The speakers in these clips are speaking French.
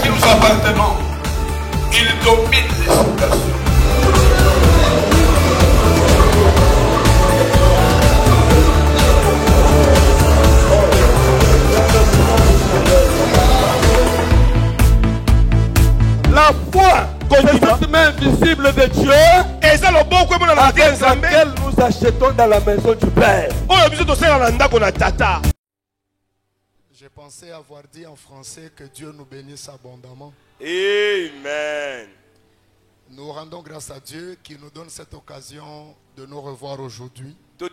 qui nous appartenons. Il domine les situations. La foi, c'est cette main invisible de Dieu avec laquelle nous achetons dans la maison du Père. J'ai pensé avoir dit en français que Dieu nous bénisse abondamment. Amen. Nous rendons grâce à Dieu qui nous donne cette occasion de nous revoir aujourd'hui. Que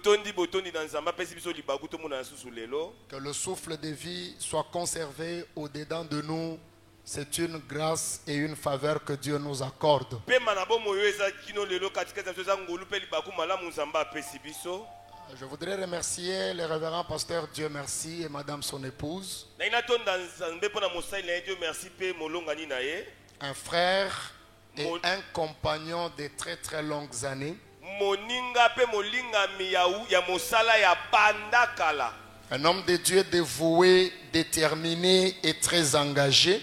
le souffle de vie soit conservé au-dedans de nous. C'est une grâce et une faveur que Dieu nous accorde. Je voudrais remercier le révérend pasteur Dieu merci et madame son épouse. Un frère et un compagnon de très très longues années. Un homme de Dieu dévoué, déterminé et très engagé.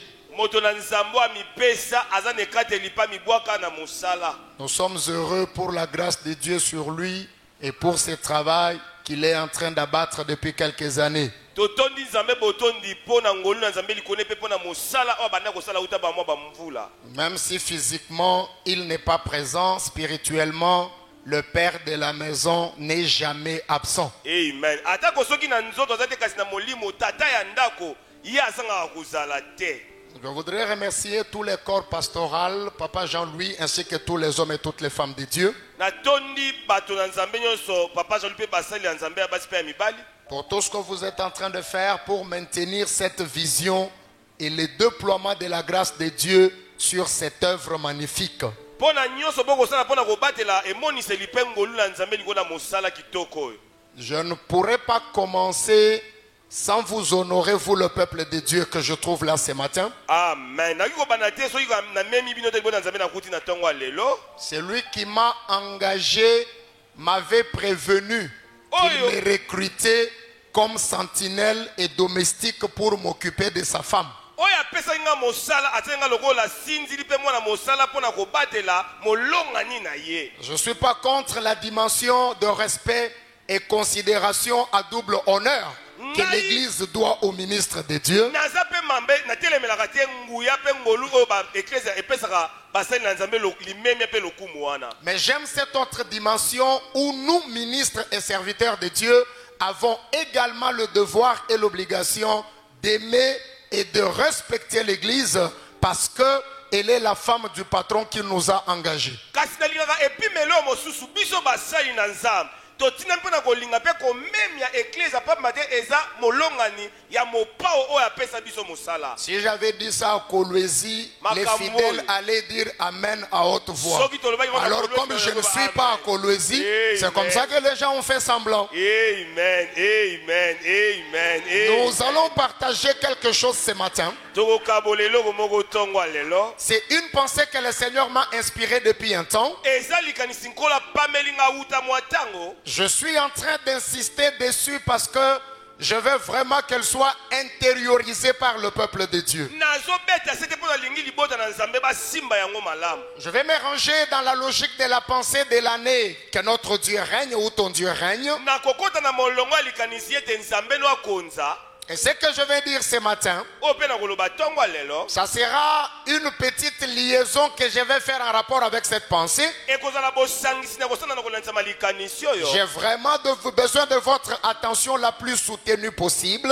Nous sommes heureux pour la grâce de Dieu sur lui et pour ce travail qu'il est en train d'abattre depuis quelques années. Même si physiquement il n'est pas présent, spirituellement, le père de la maison n'est jamais absent. Amen. Je voudrais remercier tous les corps pastoraux, Papa Jean-Louis, ainsi que tous les hommes et toutes les femmes de Dieu. Pour tout ce que vous êtes en train de faire pour maintenir cette vision et le déploiement de la grâce de Dieu sur cette œuvre magnifique. Je ne pourrais pas commencer sans vous honorer, vous le peuple de Dieu que je trouve là ce matin. Amen. Celui qui m'a engagé m'avait prévenu qu'il me recrutait comme sentinelle et domestique pour m'occuper de sa femme. Je ne suis pas contre la dimension de respect et considération à double honneur que l'Église doit au ministre de Dieu. Mais j'aime cette autre dimension où nous, ministres et serviteurs de Dieu, avons également le devoir et l'obligation d'aimer et de respecter l'Église parce qu'elle est la femme du patron qui nous a engagés. Si j'avais dit ça à Kolwezi, les fidèles allaient dire Amen à haute voix. Alors comme je ne suis pas à Kolwezi, c'est comme ça que les gens ont fait semblant. Amen, amen, amen. Nous allons partager quelque chose ce matin. C'est une pensée que le Seigneur m'a inspirée depuis un temps. Je suis en train d'insister dessus parce que je veux vraiment qu'elle soit intériorisée par le peuple de Dieu. Je vais me ranger dans la logique de la pensée de l'année que notre Dieu règne ou ton Dieu règne. Et ce que je vais dire ce matin, ça sera une petite liaison que je vais faire en rapport avec cette pensée. J'ai vraiment besoin de votre attention la plus soutenue possible.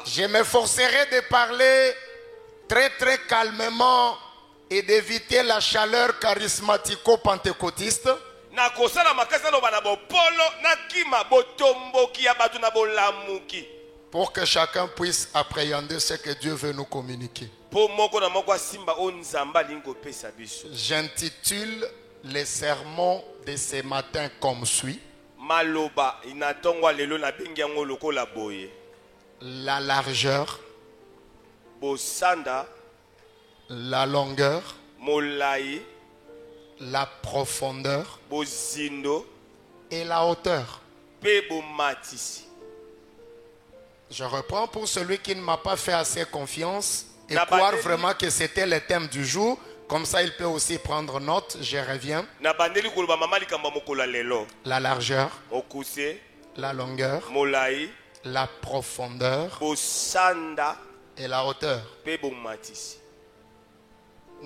Je m'efforcerai de parler très très calmement et d'éviter la chaleur charismatico-pentecôtiste. Pour que chacun puisse appréhender ce que Dieu veut nous communiquer. J'intitule les sermons de ce matin comme suit. La largeur, la longueur, la profondeur et la hauteur. Je reprends pour celui qui ne m'a pas fait assez confiance et croire vraiment que c'était le thème du jour. Comme ça, il peut aussi prendre note. Je reviens. La largeur, la longueur, la profondeur et la hauteur.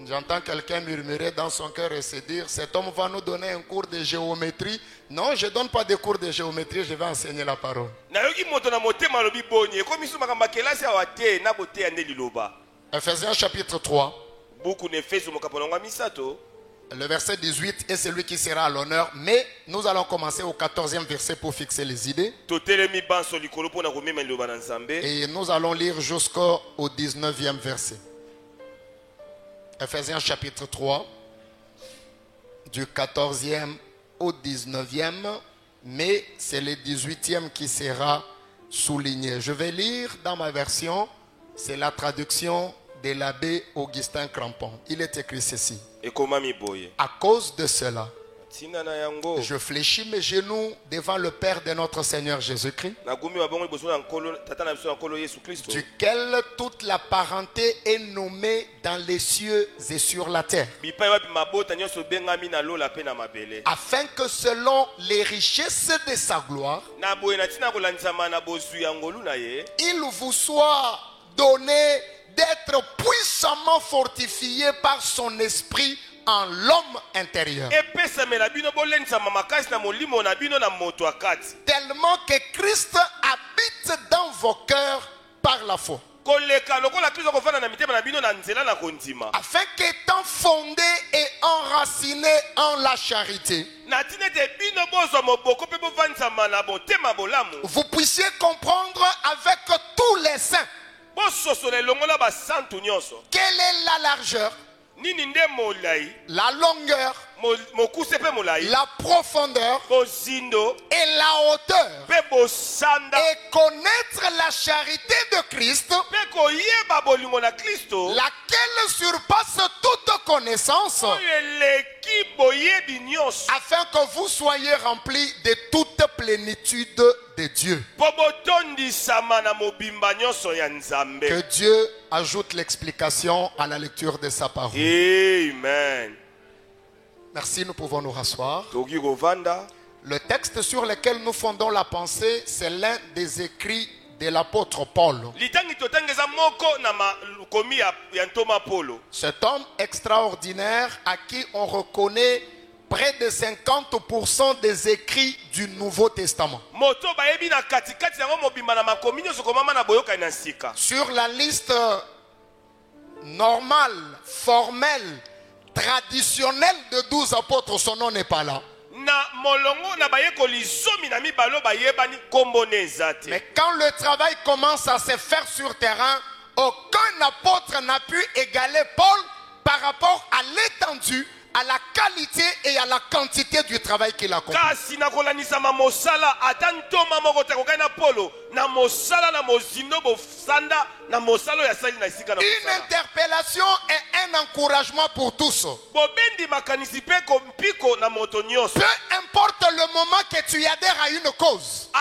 J'entends quelqu'un murmurer dans son cœur et se dire, cet homme va nous donner un cours de géométrie. Non, je ne donne pas de cours de géométrie, je vais enseigner la parole. Ephésiens chapitre 3. Le verset 18 est celui qui sera à l'honneur, mais nous allons commencer au 14e verset pour fixer les idées. Et nous allons lire jusqu'au 19e verset. Ephésiens chapitre 3, du 14e au 19e, mais c'est le 18e qui sera souligné. Je vais lire dans ma version, c'est la traduction de l'abbé Augustin Crampon. Il est écrit ceci. À cause de cela, je fléchis mes genoux devant le Père de notre Seigneur Jésus-Christ, duquel toute la parenté est nommée dans les cieux et sur la terre, afin que selon les richesses de sa gloire, il vous soit donné d'être puissamment fortifié par son esprit en l'homme intérieur. Tellement que Christ habite dans vos cœurs par la foi. Afin qu'étant fondé et enraciné en la charité, vous puissiez comprendre avec tous les saints quelle est la largeur, la longueur, la profondeur et la hauteur, et connaître la charité de Christ, laquelle surpasse toute connaissance, afin que vous soyez remplis de toute plénitude de Dieu. Que Dieu ajoute l'explication à la lecture de sa parole. Amen. Merci, nous pouvons nous rasseoir. Le texte sur lequel nous fondons la pensée, c'est l'un des écrits de l'apôtre Paul. Cet homme extraordinaire à qui on reconnaît près de 50% des écrits du Nouveau Testament. Sur la liste normale, formelle, traditionnelle de 12 apôtres, son nom n'est pas là. Mais quand le travail commence à se faire sur terrain, aucun apôtre n'a pu égaler Paul par rapport à l'étendue, à la qualité et à la quantité du travail qu'il a accompli. Une interpellation et un encouragement pour tous. Peu importe le moment que tu adhères à une cause, peu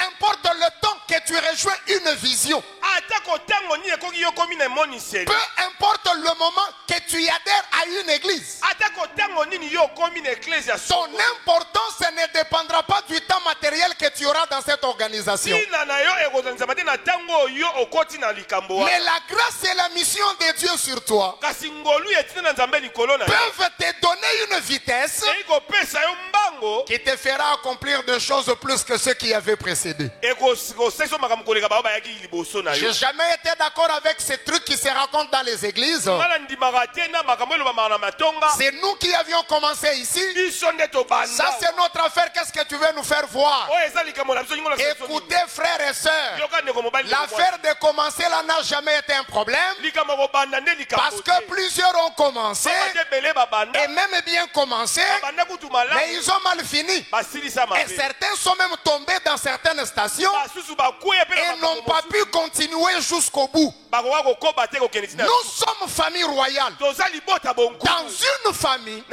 importe le temps que tu rejoins une vision, peu importe le moment que tu adhères à une église, ton importance ne dépendra pas du temps matériel que tu auras dans cette organisation. Mais la grâce et la mission de Dieu sur toi peuvent te donner une vitesse qui te fera accomplir des choses plus que ceux qui avaient précédé. Je n'ai jamais été d'accord avec ces trucs qui se racontent dans les églises. C'est nous qui avions commencé ici. Ça c'est notre affaire. Qu'est-ce que tu veux nous faire voir? Écoutez frères et sœurs, l'affaire de commencer là n'a jamais été un problème, parce que plusieurs ont commencé et même bien commencé, mais ils ont mal fini. Et certains sont même tombés dans certaines stations et n'ont pas pu continuer jusqu'au bout. Nous sommes famille royale. Dans une famille,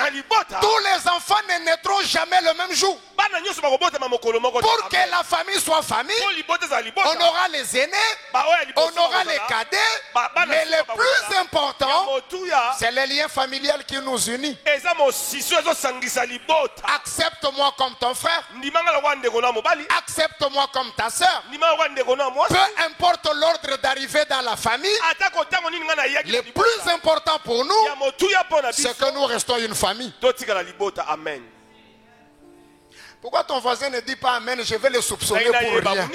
tous les enfants ne naîtront jamais le même jour. Pour que la famille soit famille, on aura les aînés, on aura les cadets, mais le plus important, c'est le lien familial qui nous unit. Accepte-moi comme ton frère, accepte-moi comme ta soeur. Peu importe l'ordre d'arrivée dans la famille, le plus important pour nous, c'est que nous restons une famille. Amen. Pourquoi ton voisin ne dit pas Amen? Je vais le soupçonner pour rien.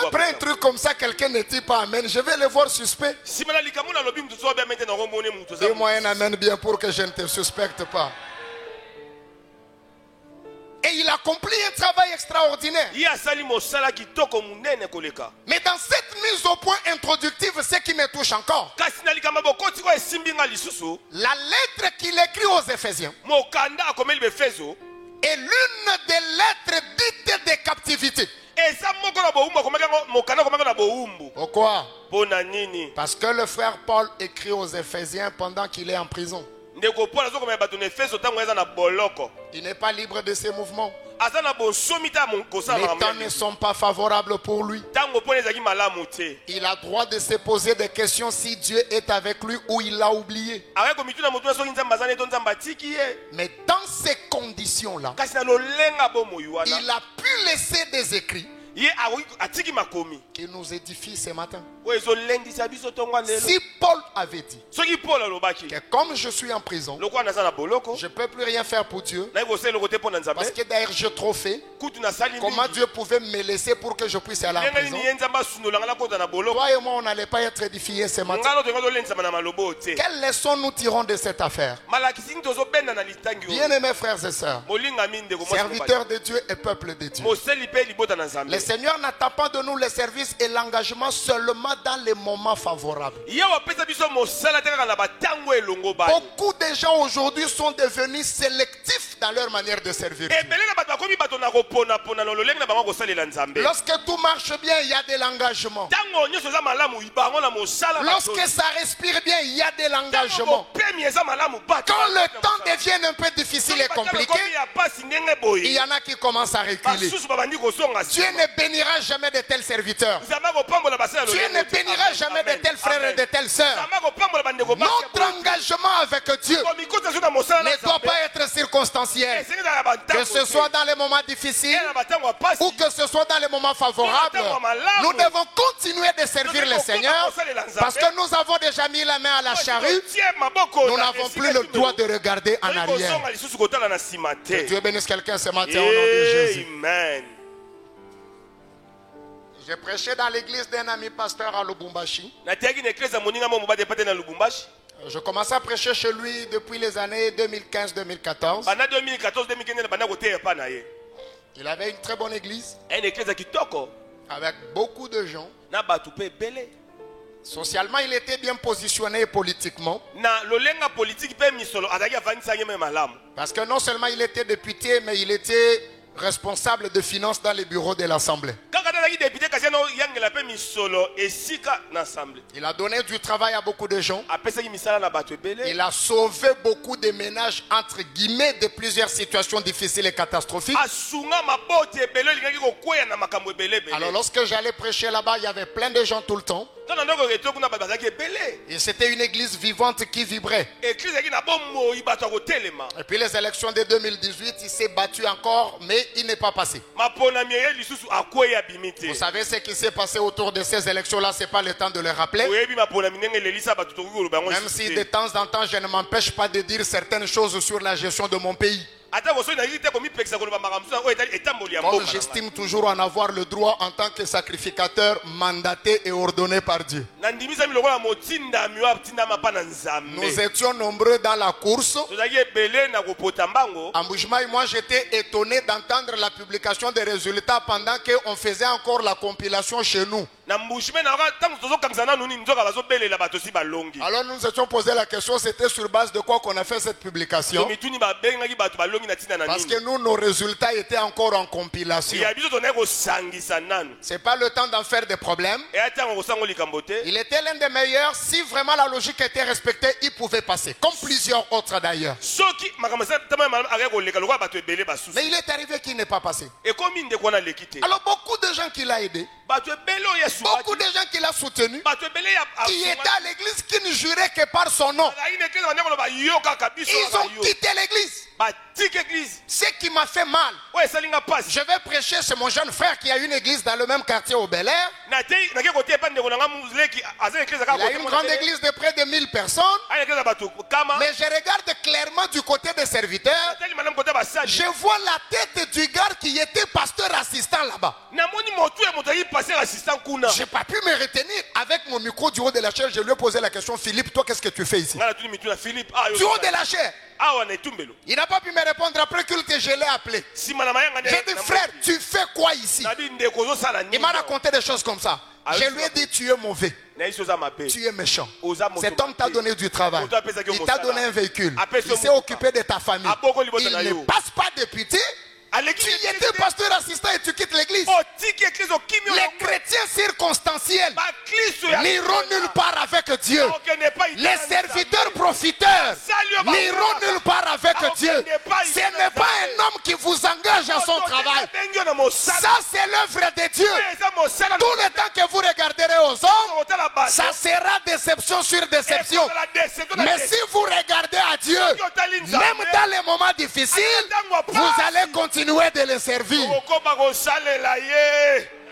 Après un truc comme ça, quelqu'un ne dit pas Amen, je vais le voir suspect. Dis-moi un Amen bien pour que je ne te suspecte pas. Et il accomplit un travail extraordinaire. Mais dans cette mise au point introductive, ce qui me touche encore, la lettre qu'il écrit aux Éphésiens est l'une des lettres dites de captivité. Pourquoi? Parce que le frère Paul écrit aux Éphésiens pendant qu'il est en prison. Il n'est pas libre de ses mouvements. Les temps ne sont pas favorables pour lui. Il a droit de se poser des questions si Dieu est avec lui ou il l'a oublié. Mais dans ces conditions-là, il a pu laisser des écrits qui nous édifient ce matin. Si Paul avait dit que comme je suis en prison, je ne peux plus rien faire pour Dieu, parce que d'ailleurs j'ai trop fait, comment Dieu pouvait me laisser pour que je puisse aller en prison? Toi et moi, on n'allait pas être édifiés ce matin. Quelle leçon nous tirons de cette affaire? Bien-aimés frères et sœurs, serviteurs de Dieu et peuple de Dieu, le Seigneur n'attend pas de nous le service et l'engagement seulement dans les moments favorables. Beaucoup de gens aujourd'hui sont devenus sélectifs dans leur manière de servir. Lorsque tout marche bien, il y a de l'engagement. Lorsque ça respire bien, il y a de l'engagement. Quand le temps devient un peu difficile et compliqué, il y en a qui commencent à reculer. Dieu ne bénira jamais de tels serviteurs. Dieu ne bénira jamais de tels frères et de telles sœurs. Notre engagement avec Dieu ne doit pas être circonstanciel. Que ce soit dans les moments difficiles ou que ce soit dans les moments favorables, nous devons continuer de servir le Seigneur parce que nous avons déjà mis la main à la charrue. Nous n'avons plus le droit de regarder en arrière. Que Dieu bénisse quelqu'un ce matin au nom de Jésus. Amen. J'ai prêché dans l'église d'un ami pasteur à Lubumbashi. Je commençais à prêcher chez lui depuis les années 2015-2014. Il avait une très bonne église avec beaucoup de gens. Socialement, il était bien positionné politiquement. Parce que non seulement il était député, mais il était responsable de finances dans les bureaux de l'Assemblée. Il a donné du travail à beaucoup de gens. Il a sauvé beaucoup de ménages entre guillemets de plusieurs situations difficiles et catastrophiques. Alors lorsque j'allais prêcher là-bas, il y avait plein de gens tout le temps. Et c'était une église vivante qui vibrait. Et puis les élections de 2018, il s'est battu encore, mais il n'est pas passé. Vous savez ce qui s'est passé autour de ces élections-là, ce n'est pas le temps de le rappeler. Même si de temps en temps, je ne m'empêche pas de dire certaines choses sur la gestion de mon pays. Comme j'estime toujours en avoir le droit en tant que sacrificateur mandaté et ordonné par Dieu. Nous étions nombreux dans la course. Amboujma et moi, j'étais étonné d'entendre la publication des résultats pendant qu'on faisait encore la compilation chez nous. Alors nous nous étions posé la question, c'était sur base de quoi qu'on a fait cette publication? Parce que nous, nos résultats étaient encore en compilation. C'est pas le temps d'en faire des problèmes. Il était l'un des meilleurs. Si vraiment la logique était respectée, il pouvait passer. Comme plusieurs autres d'ailleurs. Mais il est arrivé qu'il n'est pas passé. Alors beaucoup de gens qui l'ont aidé, beaucoup de gens qui l'ont soutenu, qui étaient à l'église, qui ne juraient que par son nom, ils ont quitté l'église. Ce qui m'a fait mal. Je vais prêcher chez mon jeune frère qui a une église dans le même quartier au Bel Air. Il a une grande église de près de 1000 personnes. Mais je regarde clairement du côté des serviteurs. Je vois la tête du gars qui était pasteur assistant là-bas. Je n'ai pas pu me retenir. Avec mon micro du haut de la chair, je lui ai posé la question: Philippe, toi, qu'est-ce que tu fais ici? Du haut de la chair. Il n'a pas pu me répondre. Après culte, je l'ai appelé. J'ai dit: frère, tu fais quoi ici? Il m'a raconté des choses comme ça. Je lui ai dit: tu es mauvais, tu es méchant. Cet homme t'a donné du travail, il t'a donné un véhicule, il s'est occupé de ta famille, il ne passe pas député. Tu étais pasteur assistant et tu quittes l'église. Les chrétiens circonstanciels n'iront nulle part avec Dieu. Les serviteurs profiteurs n'iront nulle part avec Dieu. Ce n'est pas un homme qui vous engage à son travail. Ça, c'est l'œuvre de Dieu. Tout le temps que vous regarderez aux hommes, ça sera déception sur déception. Mais si vous regardez à Dieu, même dans les moments difficiles, vous allez continuer de les servir.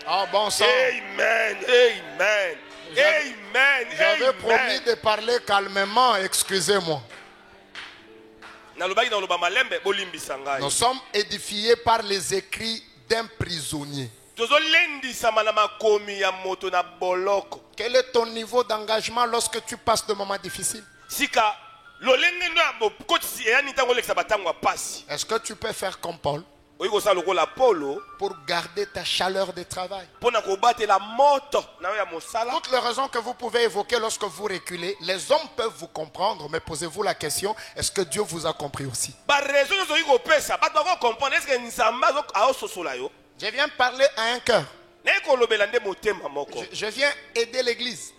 Oh bon sang. Amen. Amen. Amen. J'avais promis de parler calmement, excusez-moi. Nous sommes édifiés par les écrits d'un prisonnier. Quel est ton niveau d'engagement lorsque tu passes de moments difficiles? Est-ce que tu peux faire comme Paul pour garder ta chaleur de travail? Toutes les raisons que vous pouvez évoquer lorsque vous reculez, les hommes peuvent vous comprendre, mais posez-vous la question: est-ce que Dieu vous a compris aussi? Je viens parler à un cœur. Je viens aider l'église.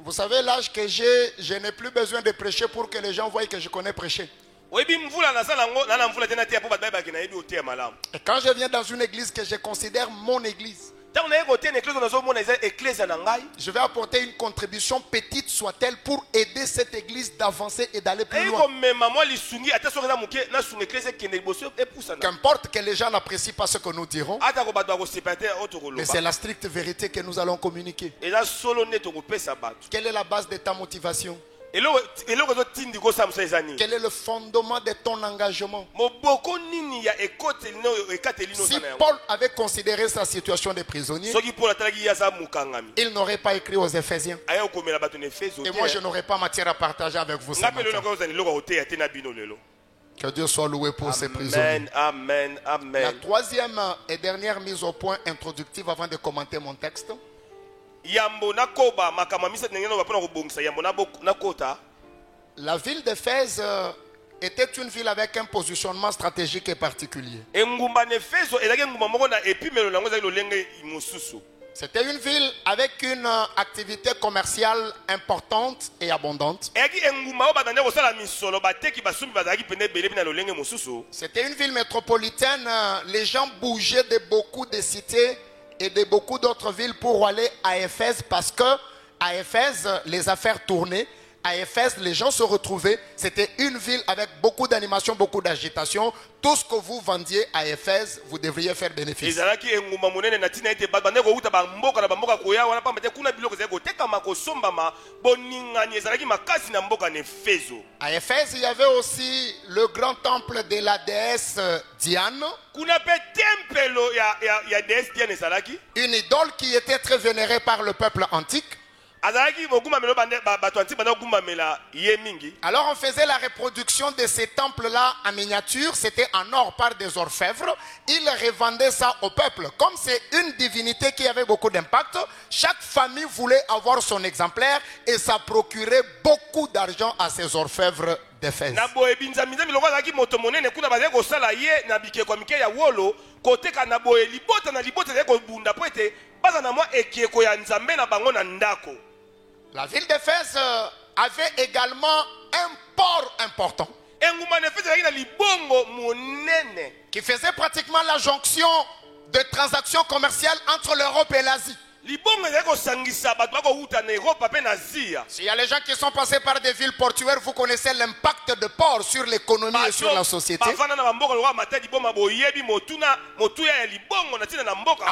Vous savez l'âge que j'ai, je n'ai plus besoin de prêcher pour que les gens voient que je connais prêcher. Et quand je viens dans une église que je considère mon église, je vais apporter une contribution, petite soit-elle, pour aider cette église d'avancer et d'aller plus loin. Qu'importe que les gens n'apprécient pas ce que nous dirons, mais c'est la stricte vérité que nous allons communiquer. Quelle est la base de ta motivation? Quel est le fondement de ton engagement? Si Paul avait considéré sa situation de prisonnier, il n'aurait pas écrit aux Éphésiens. Et moi, je n'aurais pas matière à partager avec vous ce matin. Que Dieu soit loué pour ces prisonniers. Amen, amen. La troisième et dernière mise au point introductive avant de commenter mon texte. La ville d'Éphèse était une ville avec un positionnement stratégique et particulier. C'était une ville avec une activité commerciale importante et abondante. C'était une ville métropolitaine. Les gens bougeaient de beaucoup de cités et de beaucoup d'autres villes pour aller à Éphèse, parce que à Éphèse, les affaires tournaient. À Éphèse, les gens se retrouvaient. C'était une ville avec beaucoup d'animation, beaucoup d'agitation. Tout ce que vous vendiez à Éphèse, vous devriez faire bénéfice. À Éphèse, il y avait aussi le grand temple de la déesse Diane. Une idole qui était très vénérée par le peuple antique. Alors on faisait la reproduction de ces temples-là en miniature, c'était en or par des orfèvres. Ils revendaient ça au peuple. Comme c'est une divinité qui avait beaucoup d'impact, chaque famille voulait avoir son exemplaire et ça procurait beaucoup d'argent à ces orfèvres d'Éphèse. La ville d'Éphèse avait également un port important qui faisait pratiquement la jonction de transactions commerciales entre l'Europe et l'Asie. S'il y a les gens qui sont passés par des villes portuaires, vous connaissez l'impact de port sur l'économie et sur la société. En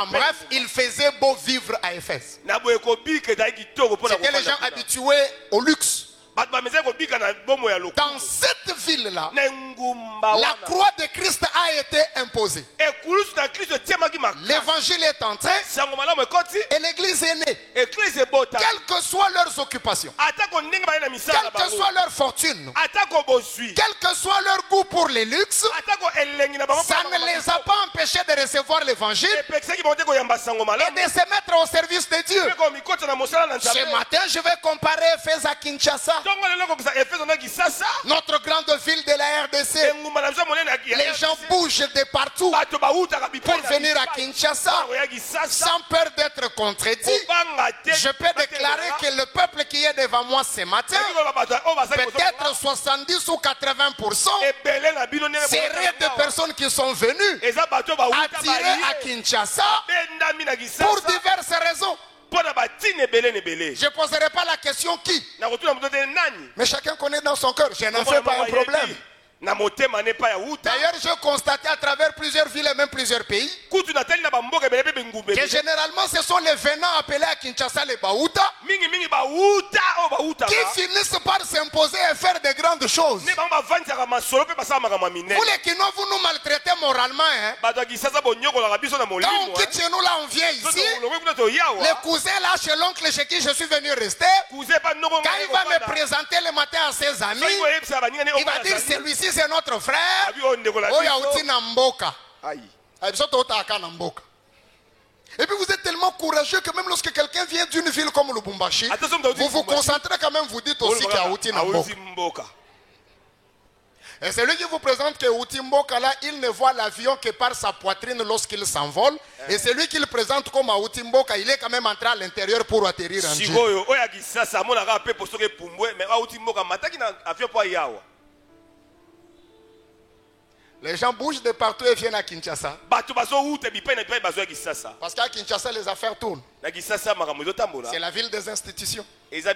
bref, il faisait beau vivre à Éphèse. C'était les gens habitués au luxe. Dans cette ville-là, la croix de Christ a été imposée. L'évangile est entré et l'église est née. Quelles que soient leurs occupations, quelle que soit leur fortune, quel que soit leur goût pour les luxes, ça ne les a pas empêchés de recevoir l'évangile et de se mettre au service de Dieu. Ce matin, je vais comparer Éphèse à Kinshasa, notre grande ville de la RDC. Les gens bougent de partout pour venir à Kinshasa sans peur d'être contredit. Je peux déclarer que le peuple qui est devant moi ce matin, peut-être 70 ou 80%, seraient des personnes qui sont venues attirées à Kinshasa pour diverses raisons. Je ne poserai pas la question qui, mais chacun connaît dans son cœur. Je n'en fais pas un problème. D'ailleurs, j'ai constaté à travers plusieurs villes et même plusieurs pays que généralement ce sont les venants appelés à Kinshasa les Baouta qui finissent par s'imposer et faire de grandes choses. Vous les Kinois, vous nous maltraitez moralement. Quand on quitte chez nous là, on vient ici. Les cousins là chez l'oncle chez qui je suis venu rester, quand il va me présenter le matin à ses amis, il va dire celui-ci c'est notre frère. Et puis vous êtes tellement courageux que même lorsque quelqu'un vient d'une ville comme Lubumbashi, vous vous concentrez quand même, vous dites aussi qu'il y a Outi Namboka. Et celui qui vous présente que Outi Mboka là, il ne voit l'avion que par sa poitrine lorsqu'il s'envole. Et celui qu'il présente comme Outi Mboka, il est quand même entré à l'intérieur pour atterrir en Dieu. Les gens bougent de partout et viennent à Kinshasa. Parce qu'à Kinshasa, les affaires tournent. C'est la ville des institutions. Ici,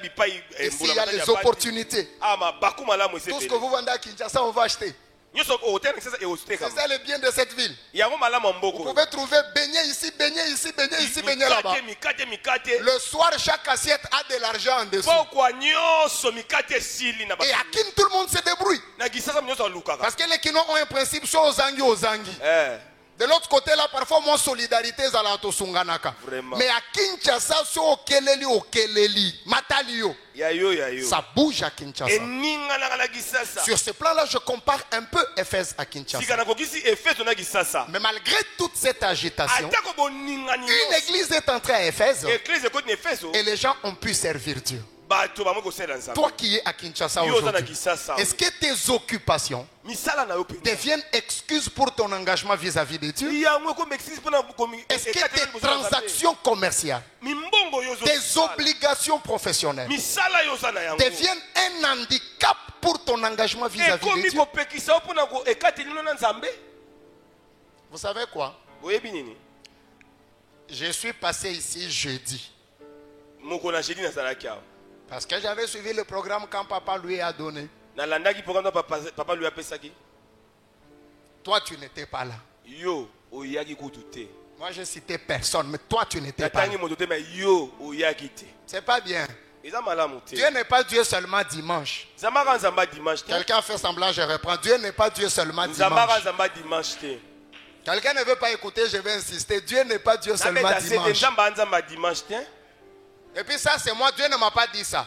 il y a les opportunités. Tout ce que vous vendez à Kinshasa, on va acheter. C'est ça le bien de cette ville. Vous pouvez trouver beignet ici, beignet ici, beignet ici, beignet là-bas. Le soir, chaque assiette a de l'argent en dessous. Et à Kin, tout le monde se débrouille. Parce que les Kinois ont un principe, soit aux Angi, aux Angi. De l'autre côté, là, parfois, mon solidarité, c'est à la Tosunganaka. Mais à Kinshasa, c'est au Keleli, Matalio. Ça bouge à Kinshasa. Sur ce plan-là, je compare un peu Éphèse à Kinshasa. Mais malgré toute cette agitation, une église est entrée à Éphèse et les gens ont pu servir Dieu. Toi qui es à Kinshasa aujourd'hui, est-ce que tes occupations deviennent excuses pour ton engagement vis-à-vis de Dieu? Est-ce que tes transactions commerciales, tes obligations professionnelles deviennent un handicap pour ton engagement vis-à-vis de Dieu? Vous savez quoi? Je suis passé ici jeudi. Parce que j'avais suivi le programme quand papa lui a donné. Toi, tu n'étais pas là. Moi, je citais personne, mais toi, tu n'étais pas là. C'est pas bien. Dieu n'est pas Dieu seulement dimanche. Quelqu'un fait semblant, je reprends. Dieu n'est pas Dieu seulement dimanche. Quelqu'un ne veut pas écouter, je vais insister. Dieu n'est pas Dieu seulement dimanche. Et puis ça, c'est moi. Dieu ne m'a pas dit ça.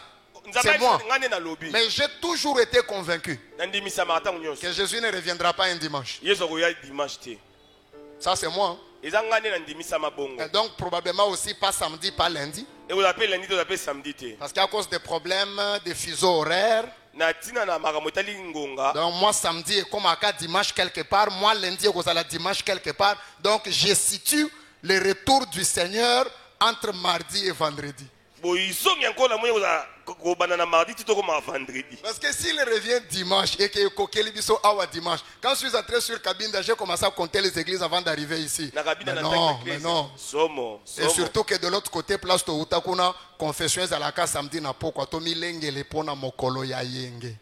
C'est moi. Mais j'ai toujours été convaincu que Jésus ne reviendra pas un dimanche. Ça, c'est moi. Et donc, probablement aussi pas samedi, pas lundi. Parce qu'à cause des problèmes de fuseaux horaires. Donc, moi, samedi est comme à dimanche quelque part. Moi, lundi est comme à dimanche quelque part. Donc, je situe le retour du Seigneur entre mardi et vendredi. Parce que s'il revient dimanche et que Kokelibiso awa dimanche, quand je suis entré sur Kabinda, j'ai commencé à compter les églises avant d'arriver ici. Mais non. Et surtout que de l'autre côté, place to utakuna confession à la casa samedi na poko tomi lenge le pona mokolo ya yenge.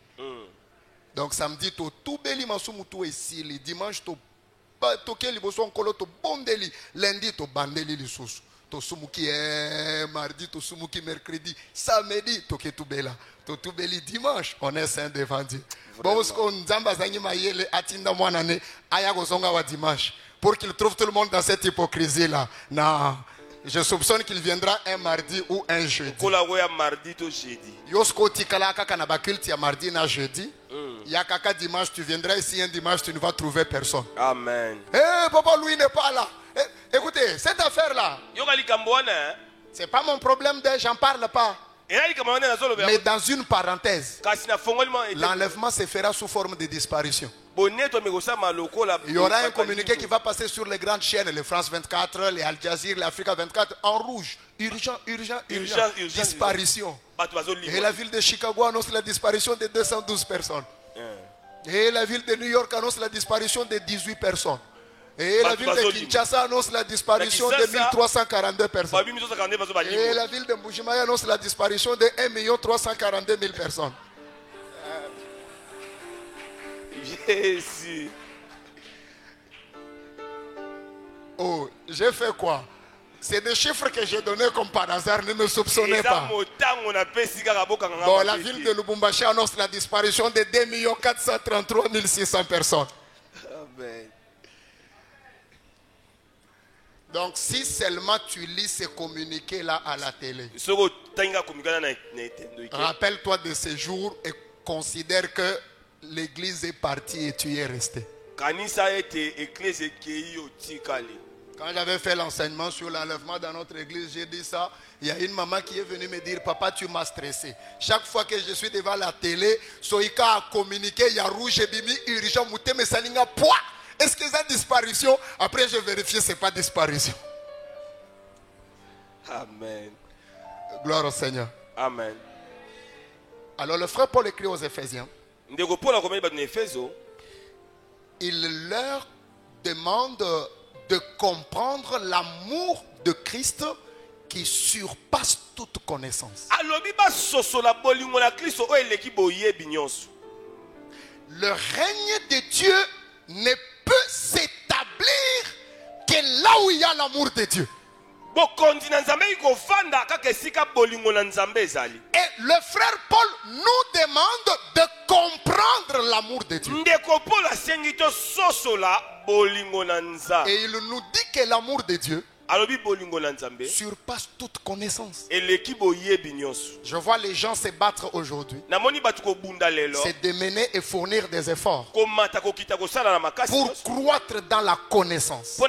Donc samedi to tout beli masumu to ici, le dimanche to keli boso nkolo to bondeli, lundi to bandeli lisusu. To sumuki mardi, to sumuki mercredi, samedi, to ketubela, to tubeli dimanche, on est saint devant Dieu. Bon, ce qu'on zamba zangi maïele atinda mwanane, aya gozonga wa dimanche, pour qu'il trouve tout le monde dans cette hypocrisie là. Non, je soupçonne qu'il viendra un mardi ou un jeudi. Yosko tikala kaka na bakulti ya mardi na jeudi. Ya kaka dimanche, tu viendras ici un dimanche, tu ne vas trouver personne. Amen. Eh, papa Louis n'est pas là. Écoutez, cette affaire-là, c'est pas mon problème, j'en parle pas. Mais dans une parenthèse, l'enlèvement se fera sous forme de disparition. Il y aura un communiqué qui va passer sur les grandes chaînes, les France 24, les Al Jazeera, l'Africa 24, en rouge. Urgent, disparition. Et la ville de Chicago annonce la disparition de 212 personnes. Et la ville de New York annonce la disparition de 18 personnes. Et la ville de Kinshasa annonce la disparition de 1342 personnes. Et la ville de Mbujimaï annonce la disparition de 1 342 000 personnes. Jésus. Oh, j'ai fait quoi? C'est des chiffres que j'ai donnés comme par hasard, ne me soupçonnez pas. Bon, la ville de Lubumbashi annonce la disparition de 2 433 600 personnes. Amen. Donc, si seulement tu lis ces communiqués-là à la télé, rappelle-toi de ces jours et considère que l'église est partie et tu y es resté. Quand j'avais fait l'enseignement sur l'enlèvement dans notre église, j'ai dit ça. Il y a une maman qui est venue me dire, papa, tu m'as stressé. Chaque fois que je suis devant la télé, Soïka a communiqué, il y a rouge et bimi, urgent, mouté, mais ça n'a pas. Est-ce que c'est disparition? Après, je vérifie, ce n'est pas disparition. Amen. Gloire au Seigneur. Amen. Alors, le frère Paul écrit aux Éphésiens. Il leur demande de comprendre l'amour de Christ qui surpasse toute connaissance. Le règne de Dieu ne peut s'établir que là où il y a l'amour de Dieu. Et le frère Paul nous demande de comprendre l'amour de Dieu. Et il nous dit que l'amour de Dieu surpasse toute connaissance. Je vois les gens se battre aujourd'hui. C'est de mener et fournir des efforts pour croître dans la connaissance,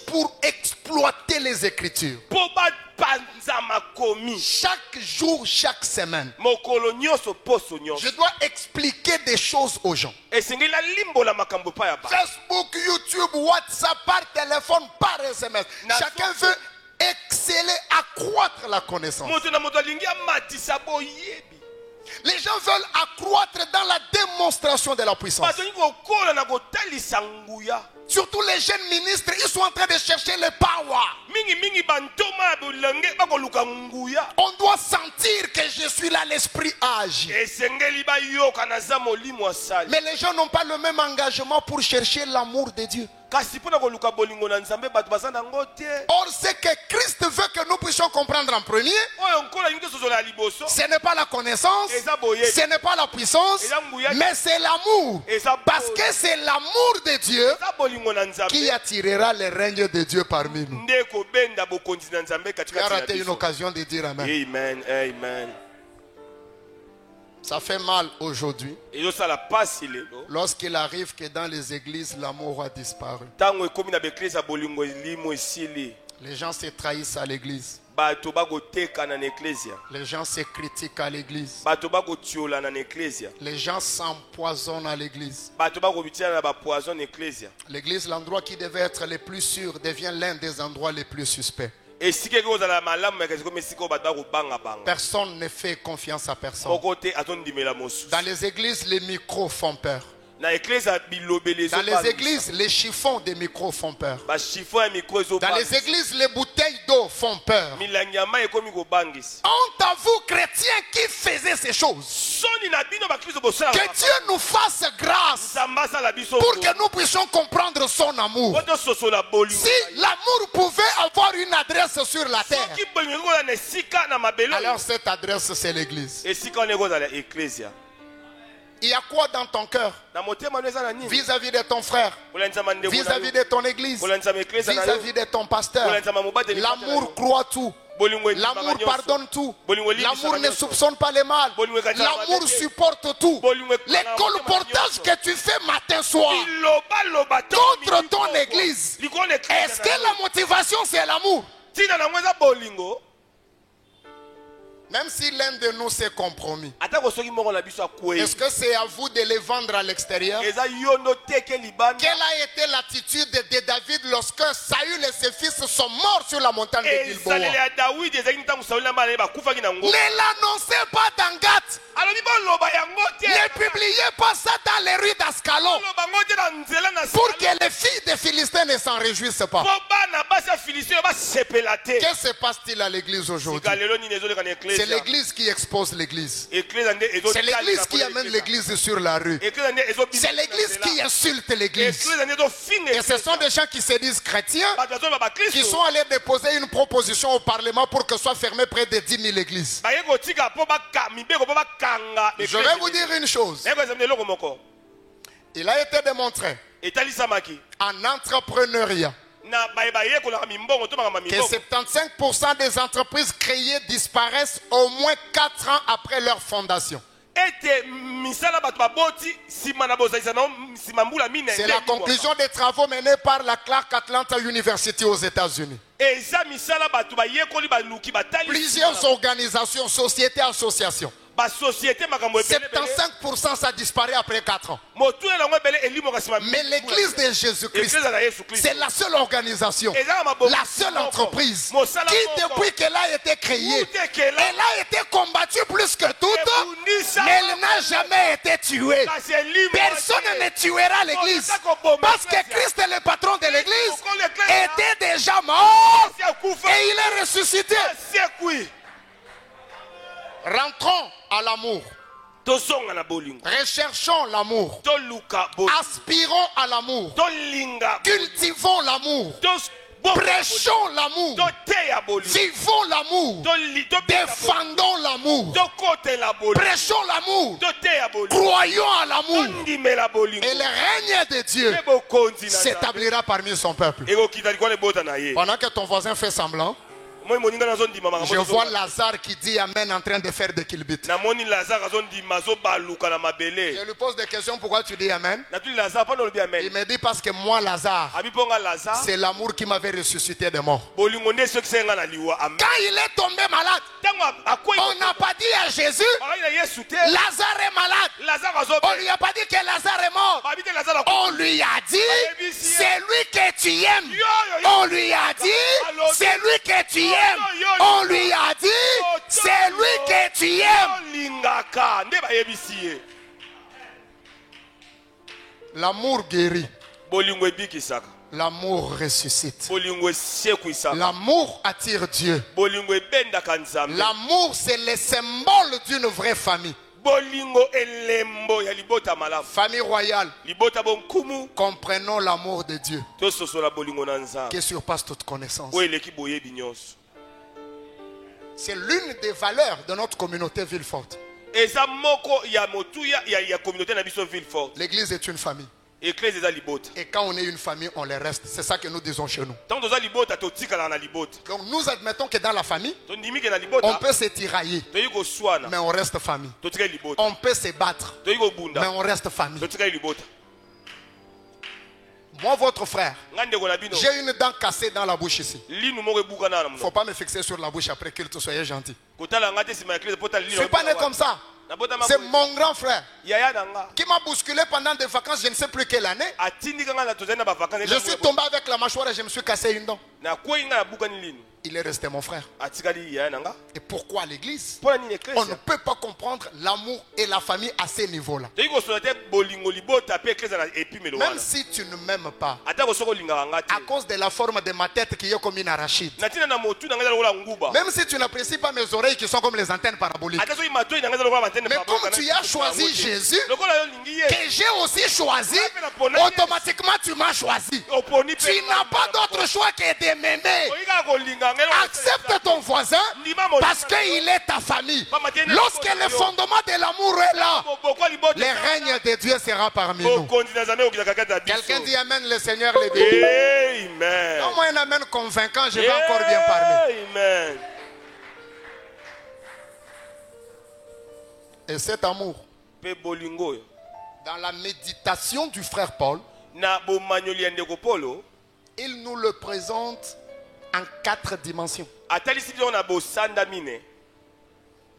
pour exploiter les Écritures. Chaque jour, chaque semaine, je dois expliquer des choses aux gens. Facebook, YouTube, WhatsApp, par téléphone, par SMS. Chacun veut exceller, accroître la connaissance. Les gens veulent accroître dans la démonstration de la puissance. Surtout les jeunes ministres, ils sont en train de chercher le power. On doit sentir que je suis là, l'esprit a agi. Mais les gens n'ont pas le même engagement pour chercher l'amour de Dieu. Or, ce que Christ veut que nous puissions comprendre en premier, ce n'est pas la connaissance, ce n'est pas la puissance, mais c'est l'amour. Parce que c'est l'amour de Dieu qui attirera le règne de Dieu parmi nous. Tu as raté une occasion de dire Amen. Amen, amen. Ça fait mal aujourd'hui lorsqu'il arrive que dans les églises, l'amour a disparu. Les gens se trahissent à l'église. Les gens se critiquent à l'église. Les gens s'empoisonnent à l'église. L'église, l'endroit qui devait être le plus sûr, devient l'un des endroits les plus suspects. Personne ne fait confiance à personne. Dans les églises, les micros font peur. Dans les églises, les chiffons des micros font peur. Dans les églises, les bouteilles d'eau font peur. Honte à vous, chrétiens, qui faisaient ces choses. Que Dieu nous fasse grâce pour que nous puissions comprendre son amour. Si l'amour pouvait avoir une adresse sur la terre, alors cette adresse, c'est l'église. Il y a quoi dans ton cœur vis-à-vis de ton frère, vis-à-vis de ton église, vis-à-vis de ton pasteur? L'amour croit tout. L'amour pardonne tout. L'amour ne soupçonne pas le mal. L'amour supporte tout. Les colportages que tu fais matin soir contre ton église, est-ce que la motivation c'est l'amour? Même si l'un de nous s'est compromis, est-ce que c'est à vous de les vendre à l'extérieur? Quelle a été l'attitude de David lorsque Saül et ses fils sont morts sur la montagne de Gilboa? Ne l'annoncez pas dans Gath. Ne publiez pas ça dans les rues d'Ascalon pour que les filles des Philistins ne s'en réjouissent pas. Que se passe-t-il à l'église aujourd'hui? C'est l'église qui expose l'église. C'est l'église qui amène l'église sur la rue. C'est l'église qui insulte l'église. Et ce sont des gens qui se disent chrétiens, qui sont allés déposer une proposition au Parlement pour que soit fermée près de 10 000 églises. Je vais vous dire une chose. Il a été démontré en entrepreneuriat que 75% des entreprises créées disparaissent au moins 4 ans après leur fondation. C'est la conclusion des travaux menés par la Clark Atlanta University aux États-Unis. Plusieurs organisations, sociétés, associations. 75% ça disparaît après 4 ans. Mais l'église de Jésus-Christ, c'est la seule organisation, la seule entreprise qui, depuis qu'elle a été créée, elle a été combattue plus que toutes, mais elle n'a jamais été tuée. Personne ne tuera l'église parce que Christ est le patron de l'église, était déjà mort et il est ressuscité. Rentrons à l'amour. Recherchons l'amour. Aspirons à l'amour. Cultivons l'amour. Prêchons l'amour. Vivons l'amour. Défendons l'amour. Prêchons l'amour. Croyons à l'amour. Et le règne de Dieu s'établira parmi son peuple. Pendant que ton voisin fait semblant, je vois Lazare qui dit Amen en train de faire des kilbits. Je lui pose des questions, pourquoi tu dis Amen? Il me dit parce que moi Lazare, c'est l'amour qui m'avait ressuscité de mort. Quand il est tombé malade, on n'a pas dit à Jésus Lazare est malade. On lui a pas dit que Lazare est mort. On lui a dit c'est lui que tu aimes. On lui a dit c'est lui que tu aimes. On lui a dit c'est lui que tu aimes. L'amour guérit. L'amour ressuscite. bolingo esekwisa L'amour attire Dieu. bolingo ebendaka nzambe L'amour, c'est le symbole d'une vraie famille. bolingo elembo ya libota malamu Famille royale. libota bonkumu Comprenons l'amour de Dieu tososola bolingo na nzambe qui surpasse toute connaissance. oyo eleki boyebi nyonso C'est l'une des valeurs de notre communauté Villefort. eza moko ya motuya ya communauté na biso Villefort. L'église est une famille. Église eza libota Et quand on est une famille, on les reste. C'est ça que nous disons chez nous. ntango toza libota totikala na libota Donc nous admettons que dans la famille, tondimike na on libota peut se tirailler, toyi koswana mais on reste famille. totikali libota On peut se battre, toyi mais kobunda on reste famille. totikali libota Moi, votre frère, nga ndeko na bino j'ai une dent cassée dans la bouche ici. linu moko ebuka na Il ne faut monoko pas me fixer sur la bouche après qu'il te soyez gentil. kotala nga te nsima ya Kristo po tala Je linu ne suis pas né comme ça. nabotama C'est mon grand frère yaya na nga qui m'a bousculé pendant des vacances, je ne sais plus quelle année. atindika nga na tozali na bavakances Je suis tombé avec la mâchoire et je me suis cassé une dent. nakwei nga nabukani linu Il est resté mon frère. atikali yaya na nga Et pourquoi l'église? mpo na nini On ne eklesa peut pas comprendre l'amour et la famille à ces niveaux-là. toyi kosola te bolingo libota mpe eklesa na epimelo Même wana si tu ne m'aimes pas, ata kosoka olingaka nga te à cause de la forme de ma tête qui est comme une arachide. na ntina na motu na ngai eza lokola nguba Même si tu n'apprécies pas mes oreilles qui sont comme les antennes paraboliques. ata soki matoi na ngai eza lokola matene Mais comme tu as choisi Jésus, lokola yo olingi ye que j'ai aussi choisi, automatiquement tu m'as choisi. oponi Tu n'as pas d'autre choix que de m'aimer. oyi kaka kolinga ngai Accepte ton voisin parce qu'il est ta famille. Lorsque le fondement de l'amour est là, le règne de Dieu sera parmi nous. bokonzi na nzambe okizaka kati na Quelqu'un biso dit Amen, le Seigneur le dit. amen Au moins un Amen convaincant, je vais encore bien parler. amen Et cet amour, mpe bolingo oyo dans la méditation du frère Paul, na bomanyoli ya ndeko polo il nous le présente en 4 dimensions. atalisi biso na bosanda mine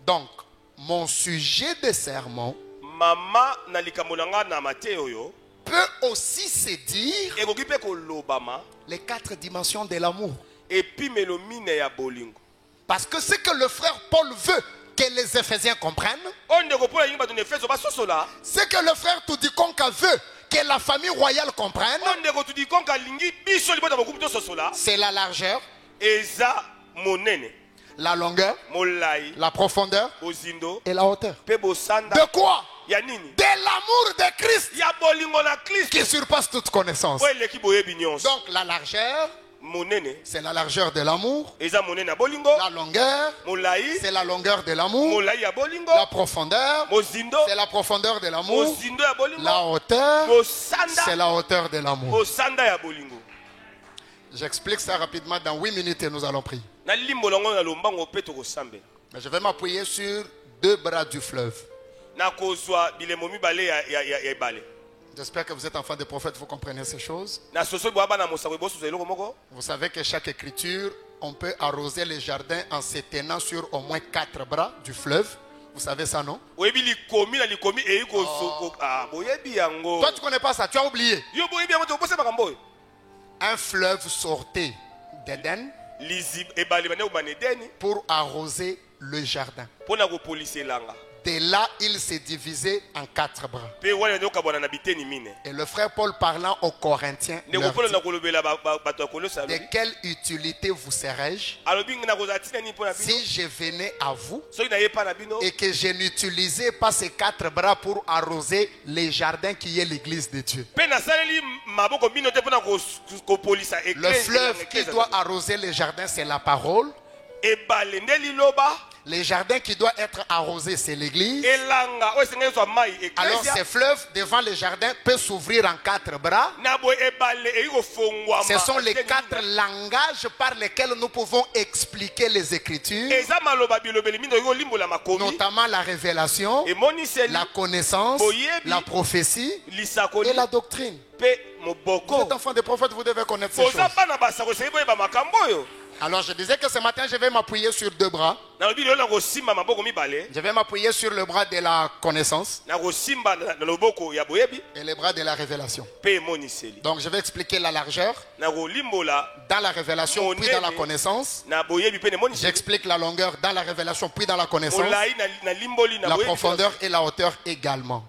Donc, mon sujet de sermon mama na likambo na nga na mateyo oyo peut aussi se dire ekoki mpe kolobama les 4 dimensions de l'amour. epimelo mine ya bolingo Parce que ce que le frère Paul veut que les Éphésiens comprennent, oyo ndeko polo alingi bato na efeso basosola ce que le frère Tudikonka veut que la famille royale comprenne, oyo ndeko tudikonka alingi biso libota bokumu tososola c'est la largeur, eza monene la longueur, molai la profondeur bozindo et la hauteur. mpe bosanda De quoi? ya nini De l'amour de Christ ya bolingo na kristo qui surpasse toute connaissance. oyo eleki boyebi nyonso Donc la largeur, monene c'est la largeur de l'amour. eza monene ya bolingo La longueur, molai c'est la longueur de l'amour. molai ya bolingo La profondeur, mozindo c'est la profondeur de l'amour. mozindo ya bolingo La hauteur, c'est bosanda la hauteur de l'amour. bosanda ya bolingo J'explique ça rapidement dans 8 minutes et nous allons prier. nalimbola ngo na lombango mpe tokosambela Mais je vais m'appuyer sur 2 bras du fleuve. nakozwa bilemo mibale ya ebale J'espère que vous êtes enfants des prophètes, vous comprenez ces choses. na sosoli boya bana mosako ebososa eloko moko Vous savez que chaque écriture, on peut arroser les jardins en se tenant sur au moins 4 bras du fleuve. Vous savez ça, non? oyebi likomi na likomi eyi boyebi yango Toi, tu ne connais pas ça, tu as oublié. yo boyebi yango tokobosa makambo oyo Un fleuve sortait d'Éden ebale bane kobana edeni pour arroser le jardin. mpo na kopolisa elanga De là, il s'est divisé en 4 bras. mpe wana nde okabwana na biteni mine Et le frère Paul parlant aux Corinthiens, ndeko leur polo dit, na kolobela bato ya kolosa de alobi quelle utilité vous serais-je alobi nakozala ntina nini mpo na bino si je venais à vous soki naye mpa na bino et que je n'utilisais pas ces 4 bras pour arroser les jardins qui est l'église de Dieu? mpe nasaleli maboko bino te mpona kopolisa Le fleuve qui doit arroser les jardins, c'est la parole. ebale nde liloba Les jardins qui doivent être arrosés, c'est l'église. elanga oyo esengeli zwa mai Alors eklesia ces fleuves devant les jardins peuvent s'ouvrir en 4 bras. na boye ebale eyi kofongwama Ce sont les 4 langages par lesquels nous pouvons expliquer les Écritures, eza maloba bilobeli mino oyi kolimbola makomi notamment la révélation, emoniseli la connaissance, la prophétie lisakoli et la doctrine. mpe Vous moboko êtes enfant des prophètes, vous devez connaître ces choses. boza bana basako esengeli boyeba makambo oyo Alors je disais que ce matin, je vais m'appuyer sur 2 bras. nalobi lelo nakosimba maboko mibale Je vais m'appuyer sur le bras de la connaissance nakosimba na loboko ya boyebi et le bras de la révélation. mpe emoniseli Donc je vais expliquer la largeur nakolimbola dans la révélation puis dans la connaissance. na boyebi mpe na emoniseli J'explique la longueur dans la révélation puis dans la connaissance. molai na limboli na La boyebi profondeur et la hauteur également.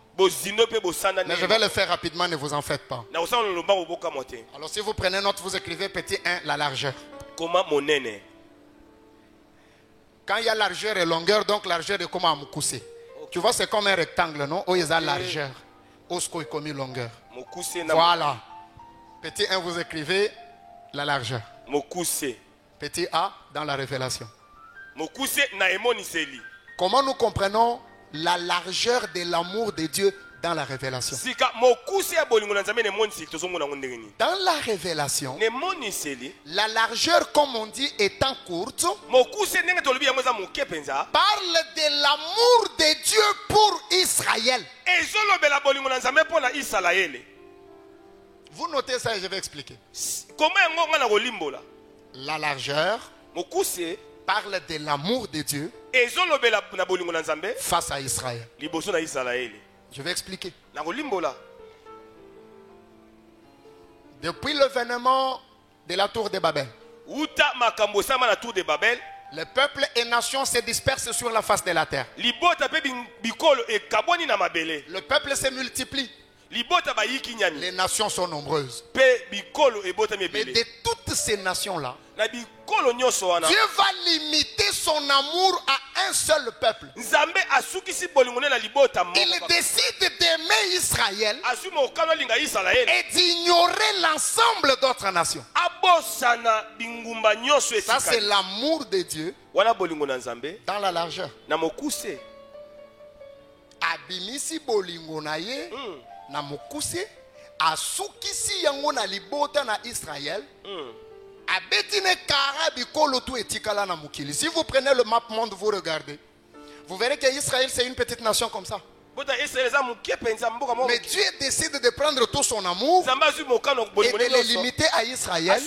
Mais je vais le faire rapidement, ne vous en faites pas. Alors si vous prenez note, vous écrivez petit 1, la largeur. Quand il y a largeur et longueur, donc largeur est comme un moukoussé. Tu vois, c'est comme un rectangle, non? Où il y a largeur. Où il y a longueur. Voilà. Petit 1, vous écrivez la largeur. Petit A dans la révélation. Comment nous comprenons la largeur de l'amour de Dieu dans la révélation? Dans la révélation, la largeur, comme on dit, étant courte, parle de l'amour de Dieu pour Israël. Vous notez ça et je vais expliquer. La largeur parle de l'amour de Dieu face à Israël. Je vais expliquer. Depuis l'événement de la tour de Babel, les peuples et nations se dispersent sur la face de la terre. Le peuple se multiplie. Les nations sont nombreuses. Mais de toutes ces nations-là, Dieu va limiter son amour à un seul peuple. Il décide d'aimer Israël et d'ignorer l'ensemble d'autres nations. Ça, c'est l'amour de Dieu dans la largeur. Abimisi bolingo na ye na mokuse asukisi yango na libota na Israël. Abetine kara bikolo tu etikala na mukili. Si vous prenez le map monde, vous regardez, vous verrez que Israël c'est une petite nation comme ça. Mais Dieu décide de prendre tout son amour et de le limiter à Israël,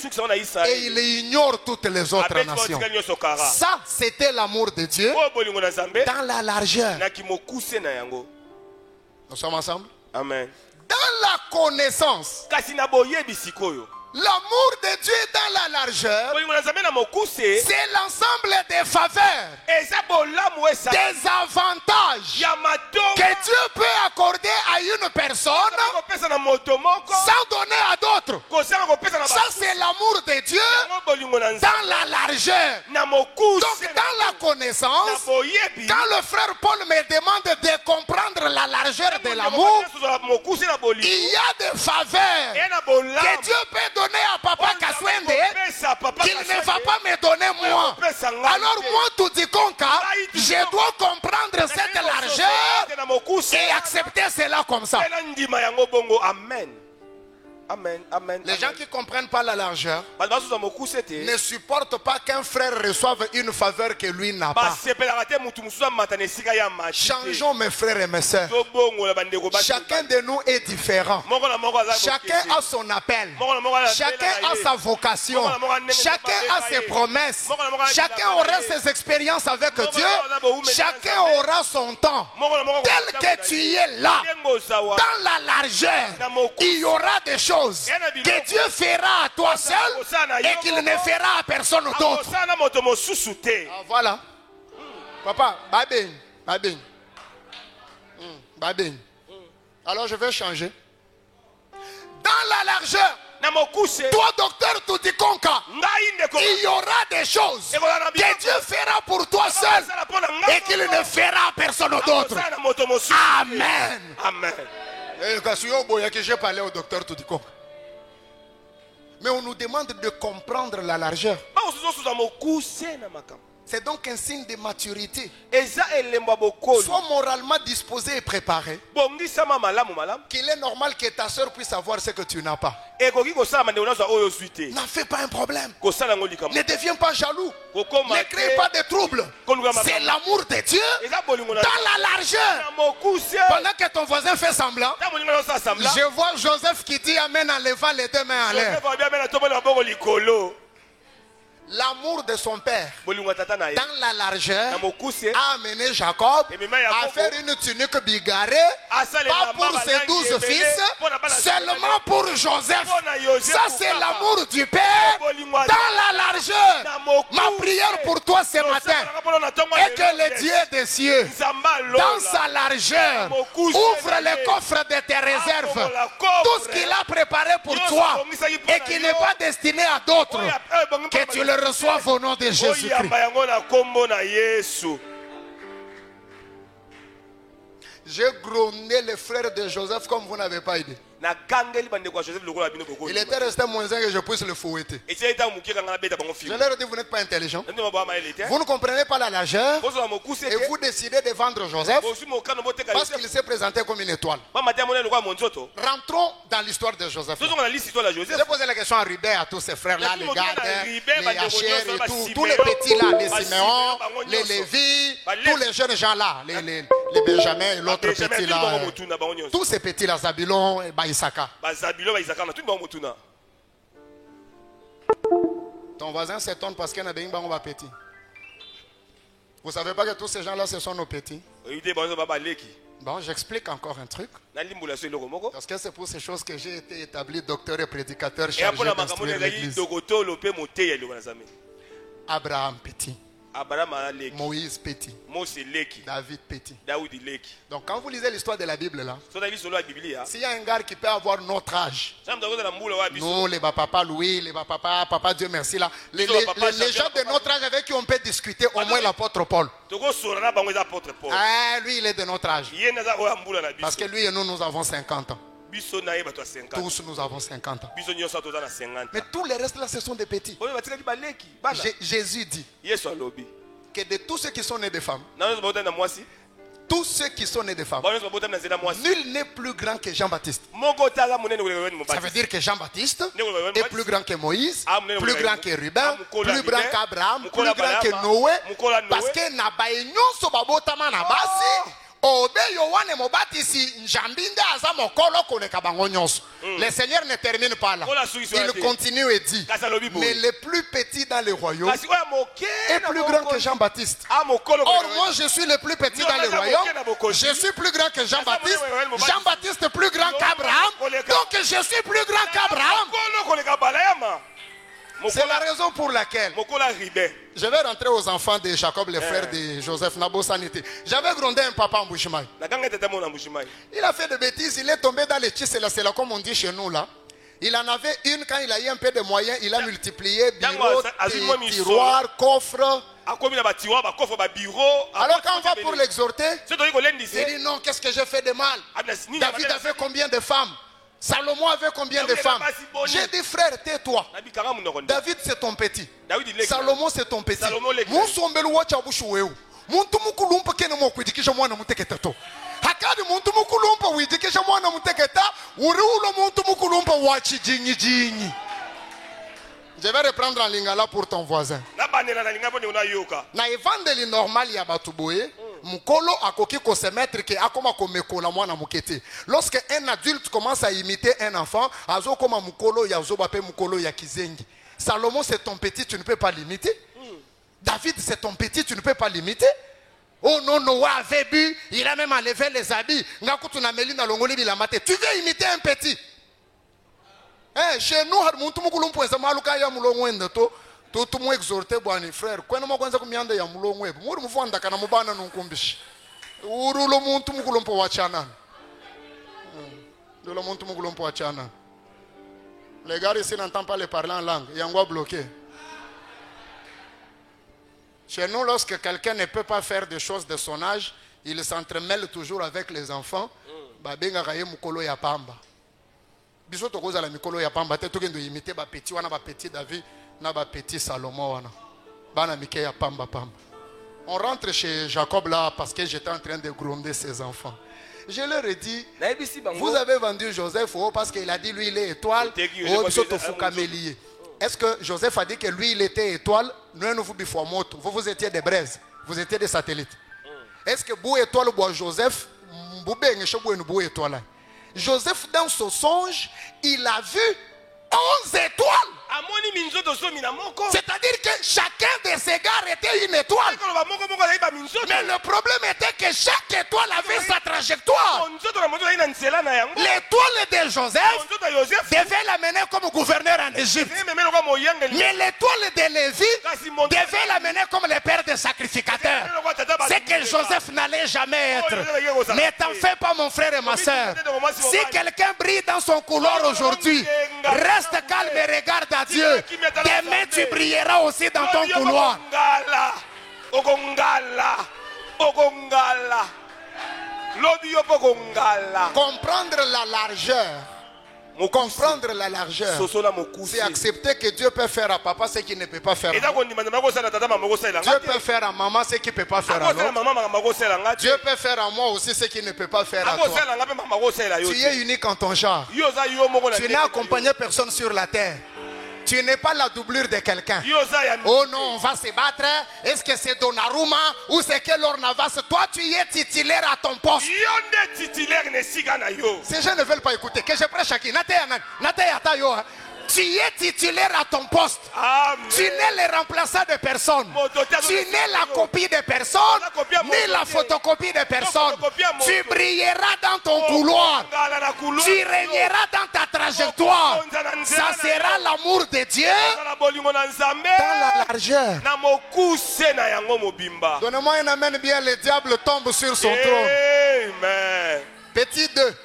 et il ignore toutes les autres nations. Ça, c'était l'amour de Dieu dans la largeur. Nous sommes ensemble? Amen. Dans la connaissance, l'amour de Dieu dans la largeur, c'est l'ensemble des faveurs, des avantages que Dieu peut accorder à une personne sans donner à d'autres. Ça, c'est l'amour de Dieu dans la largeur. Donc, dans la connaissance, quand le frère Paul me demande de comprendre la largeur de l'amour, il y a des faveurs que Dieu peut donner à Papa Kaswende qu'il ne va pas me donner moi. Alors moi, tout dit conca, je dois comprendre cette largeur et accepter cela comme ça. Amen. Amen. Les gens qui ne comprennent pas la largeur ne supportent pas qu'un frère reçoive une faveur que lui n'a pas. Changeons mes frères et mes sœurs. Chacun de nous est différent. Chacun a son appel. Chacun a sa vocation. Chacun a ses promesses. Chacun aura ses expériences avec Dieu. Chacun aura son temps. Tel que tu es là, dans la largeur, il y aura des choses que Dieu fera à toi seul et qu'il ne fera à personne d'autre. Ah, voilà. Papa, babing. Alors je vais changer. Dans la largeur, toi, docteur Tudikonka, il y aura des choses que Dieu fera pour toi seul et qu'il ne fera à personne d'autre. Amen. Amen. J'ai parlé au docteur Tudiko. Mais on nous demande de comprendre la largeur. C'est donc un signe de maturité. Sois moralement disposé et préparé. Qu'il est normal que ta soeur puisse avoir ce que tu n'as pas. N'en fais pas un problème. Ne deviens pas jaloux. Ne crée pas de troubles. C'est l'amour de Dieu dans la largeur. Pendant que ton voisin fait semblant, je vois Joseph qui dit Amen en levant les deux mains en l'air. l'amour de son père dans la largeur a amené Jacob à faire une tunique bigarrée, pas pour ses 12 fils, seulement pour Joseph. Ça c'est l'amour du père dans la largeur. Ma prière pour toi ce matin est que le Dieu des cieux, dans sa largeur, ouvre les coffres de tes réserves, tout ce qu'il a préparé pour toi et qui n'est pas destiné à d'autres, que tu le reçoives au nom de Jésus-Christ. J'ai grondé les frères de Joseph comme vous n'avez pas idée. Il était resté moins que je puisse le fouetter. Je leur ai dit, vous n'êtes pas intelligent. Vous ne comprenez pas la largeur. Et vous décidez de vendre Joseph parce qu'il s'est présenté comme une étoile. Rentrons dans l'histoire de Joseph. J'ai posé la question à Rubert, à tous ces frères-là, les Gad, les Yachir et tous les petits-là, les Siméon, les Lévi, tous les jeunes gens-là, les Benjamin et l'autre petit-là. Tous ces petits-là, Zabulon et Isaka. Ton voisin s'étonne parce qu'il y a des petits. Vous ne savez pas que tous ces gens-là, ce sont nos petits? Bon, j'explique encore un truc. Parce que c'est pour ces choses que j'ai été établi docteur et prédicateur chargé d'instruire l'église. Abraham petit. Moïse petit. David petit. Donc quand vous lisez l'histoire de la Bible là, s'il y a un gars qui peut avoir notre âge, nous les papa Louis, les papa Dieu merci là, les gens de notre âge avec qui on peut discuter, au moins l'apôtre Paul. Lui il est de notre âge. Parce que lui et nous avons 50 ans. Tous nous avons 50 ans. Mais tous les restes là ce sont des petits. Jésus dit que de tous ceux qui sont nés de femmes, tous ceux qui sont nés de femmes, nul n'est plus grand que Jean-Baptiste. Ça veut dire que Jean-Baptiste est plus grand que Moïse, plus grand que Ruben, plus grand qu'Abraham, plus grand que Noé, parce que Nabaye nyonso babotama na basi. Le Seigneur ne termine pas là. Il continue et dit, mais le plus petit dans le royaume est plus grand que Jean-Baptiste. Or moi je suis le plus petit dans le royaume. Je suis plus grand que Jean-Baptiste. Jean-Baptiste plus grand qu'Abraham. Donc je suis plus grand qu'Abraham. C'est la raison pour laquelle je vais rentrer aux enfants de Jacob, les frères de Joseph Nabosanité. J'avais grondé un papa en Bushmaï. Il a fait des bêtises, il est tombé dans les tchisses, comme on dit chez nous là. Il en avait une quand il a eu un peu de moyens, il a multiplié bureaux, tiroirs, coffres. Alors quand on va pour l'exhorter, il dit non, qu'est-ce que j'ai fait de mal? David avait combien de femmes? Salomon avait combien de femmes? J'ai dit frère, tais-toi. David c'est ton petit. Salomon c'est ton petit. Je vais reprendre en lingala pour ton voisin. Na evangeli normal ya batuboye. Mukolo akoki ko se mettre que akoma ko mekola mwana mukete. Lorsque un adulte commence à imiter un enfant, azo koma mukolo ya zoba pe mukolo ya kizengi. Salomon c'est ton petit, tu ne peux pas l'imiter. David c'est ton petit, tu ne peux pas l'imiter. Oh non, Noah avait bu, il a même enlevé les habits. Ngakutu na melina longoli bilamate. Tu veux imiter un petit? Chez nous, muntu mukulu mpoza maluka ya mulongo endato. Tout moi exhorté bwani frère kwena mwanza kumyanda ya mulongo ebu muri muvanda kana mubana nunkumbishi urulo muntu mukulompo wachana de le muntu mukulompo wachana. Les gars ici n'entendent pas les parler en langue, yangwa bloqué. Chez nous, lorsque quelqu'un ne peut pas faire des choses de son âge, il s'entremêle toujours avec les enfants. Babenga kaye mukolo ya pamba biso tokoza la mikolo ya pamba te tokendo imiter ba petit wana ba petit David na ba petit Salomon wana bana mike ya pamba pamba. On rentre chez Jacob là parce que j'étais en train de gronder ses enfants. Je leur ai dit, vous avez vendu Joseph parce qu'il a dit lui il est étoile. Est-ce que Joseph a dit que lui il était étoile? Vous étiez des braises, vous étiez des satellites. Est-ce que vous étoile ou Joseph? Joseph dans son songe, il a vu 11 étoiles. C'est-à-dire que chacun de ces gars était une étoile. Mais le problème était que chaque étoile avait sa trajectoire. L'étoile de Joseph devait l'amener comme gouverneur en Égypte. Mais l'étoile de Lévi devait l'amener comme le père des sacrificateurs. C'est que Joseph n'allait jamais être. Ne t'en fais pas, mon frère et ma soeur. Si quelqu'un brille dans son couloir aujourd'hui, reste calme et regarde à Dieu. Demain, tu brilleras aussi dans ton couloir. Comprendre la largeur. Comprendre la largeur, c'est accepter que Dieu peut faire à papa ce qu'il ne peut pas faire à moi. Dieu peut faire à maman ce qu'il ne peut pas faire à l'autre. Dieu peut faire à moi aussi ce qu'il ne peut pas faire à toi. Tu es unique en ton genre. Tu n'as accompagné personne sur la terre. Tu n'es pas la doublure de quelqu'un. Oh non, on va se battre. Est-ce que c'est Donnarumma ou c'est quel Navas? Toi, tu es titulaire à ton poste. Ces gens ne veulent pas écouter. Que je prêche à qui? Tu es titulaire à ton poste. Amen. Tu n'es le remplaçant de personne. Tu n'es la copie de personne, ni la photocopie de personne. Tu brilleras dans ton couloir. Tu régneras dans ta trajectoire. Ça sera l'amour de Dieu dans la largeur. Donnez-moi un amen bien, le diable tombe sur son trône. Petit 2.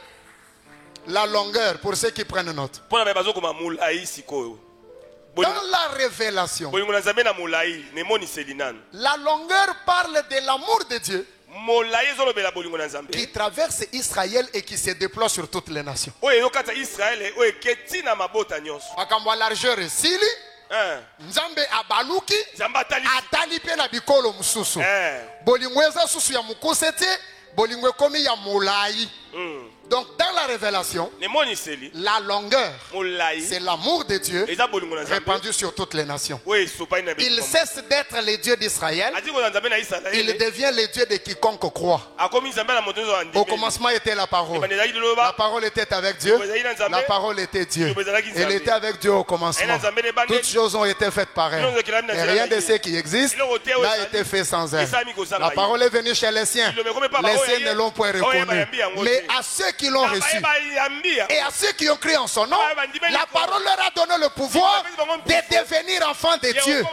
La longueur, pour ceux qui prennent note. Dans la révélation, la longueur parle de l'amour de Dieu qui traverse Israël et qui se déploie sur toutes les nations. Akambo largeur esili, Nzambe abaluki, atali pe na bikolo mususu. Bolingweza susu ya mukosete, bolingwe komi ya molai. Donc dans la révélation, la longueur, c'est l'amour de Dieu répandu sur toutes les nations. Il cesse d'être le Dieu d'Israël. Il devient le Dieu de quiconque croit. Au commencement était la parole. La parole était avec Dieu. La parole était Dieu. Elle était avec Dieu au commencement. Toutes choses ont été faites par elle. Et rien de ce qui existe n'a été fait sans elle. La parole est venue chez les siens. Les siens ne l'ont point reconnue. Mais à ceux qui l'ont reçu et à ceux qui ont crié en son nom, la parole leur a donné le pouvoir de devenir enfants de Dieu.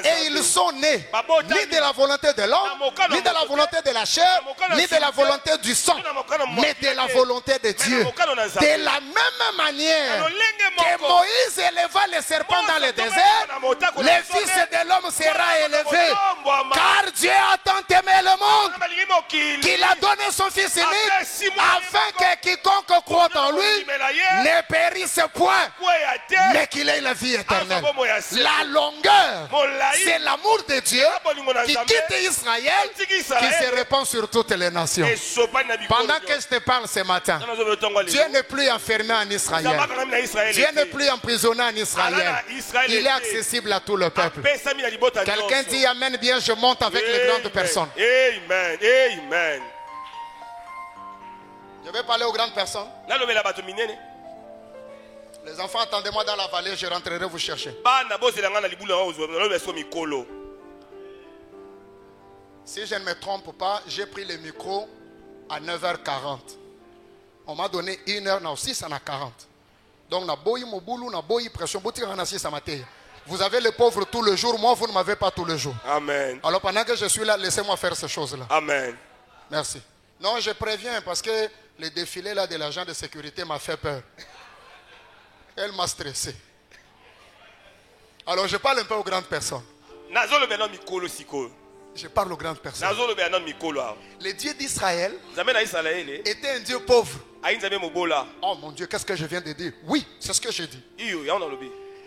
Et ils sont nés ni de la volonté de l'homme, ni de la volonté de la chair, ni de la volonté du sang, mais de la volonté de Dieu. De la même manière que Moïse éleva le serpent dans le désert, le Fils de l'homme sera élevé. Car Dieu a tant aimé le monde qu'il a donné son Fils unique afin que quiconque croit en lui ne périsse point, mais qu'il ait la vie éternelle. La longueur, c'est l'amour de Dieu qui quitte Israël, qui se répand sur toutes les nations. Pendant que je te parle ce matin, Dieu n'est plus enfermé en Israël. Dieu n'est plus emprisonné en Israël. Il est accessible à tout le peuple. Quelqu'un dit Amen bien, je monte avec les grandes personnes. Amen. Amen. Je vais parler aux grandes personnes. Les enfants, attendez-moi dans la vallée, je rentrerai vous chercher. Si je ne me trompe pas, j'ai pris le micro à 9h40. On m'a donné 1h, non, 6 à 40. Donc, vous avez les pauvres tout le jour, moi vous ne m'avez pas tout le jour. Amen. Alors pendant que je suis là, laissez-moi faire ces choses-là. Amen. Merci. Non, je préviens parce que le défilé là de l'agent de sécurité m'a fait peur. Elle m'a stressé. Alors je parle un peu aux grandes personnes. Je parle aux grandes personnes. Le Dieu d'Israël était un Dieu pauvre. Oh mon Dieu, qu'est-ce que je viens de dire? Oui, c'est ce que je dis.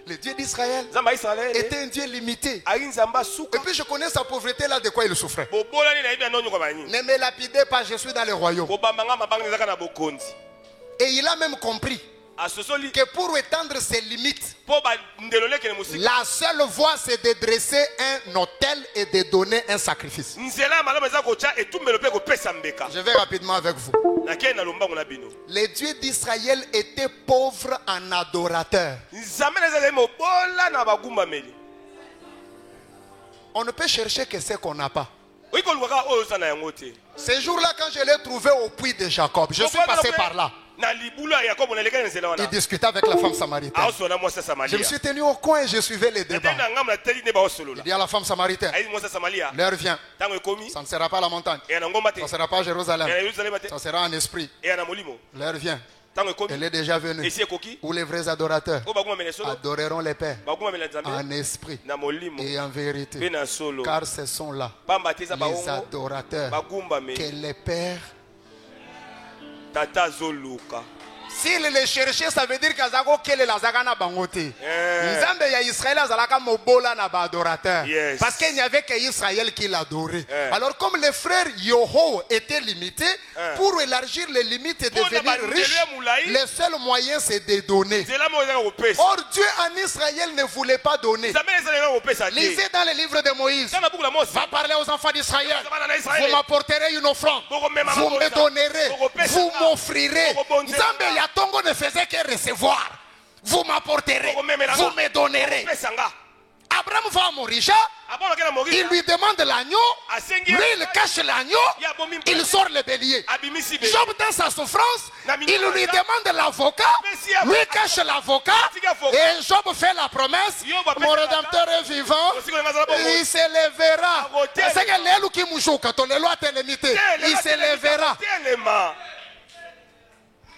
Le Dieu d'Israël était un Dieu limité. Et puis je connais sa pauvreté là, de quoi il souffrait. Ne me lapidez pas, je suis dans le royaume. Et il a même compris que pour étendre ses limites, la seule voie c'est de dresser un autel et de donner un sacrifice. Je vais rapidement avec vous. Les dieux d'Israël étaient pauvres en adorateurs. On ne peut chercher que ce qu'on n'a pas. Ces jours-là, quand je l'ai trouvé au puits de Jacob, je suis passé par là. Il discutait avec la femme samaritaine. Je me suis tenu au coin et je suivais les débats. Il dit à la femme samaritaine, l'heure vient. Ça ne sera pas la montagne. Ça ne sera pas Jérusalem. Ça sera en esprit. L'heure vient. Elle est déjà venue. Où les vrais adorateurs adoreront les pères en esprit et en vérité. Car ce sont là les adorateurs que les pères. S'il les cherchait, ça veut dire qu'elle est la Zagana Bangote. Nzambe ya Israël azalaka mobola na ba adorateur. Parce qu'il n'y avait qu'Israël qui l'adorait. Alors comme les frères Yoho étaient limités, pour élargir les limites et devenir riches, le seul moyen c'est de donner. Or Dieu en Israël ne voulait pas donner. Lisez dans le livre de Moïse. Va parler aux enfants d'Israël. Vous m'apporterez une offrande. Vous me donnerez. Vous m'offrirez. Nzambe ya Tongo ne faisait que recevoir. Vous m'apporterez. Vous me donnerez. Abraham va à Morisha. Il lui demande l'agneau. Lui il cache l'agneau. Il sort le bélier. Job dans sa souffrance, il lui demande l'avocat. Lui cache l'avocat. Et Job fait la promesse. Mon rédempteur est vivant. Il se lèvera. C'est que l'élu qui mouchouka, ton élu a limité. Il se lèvera.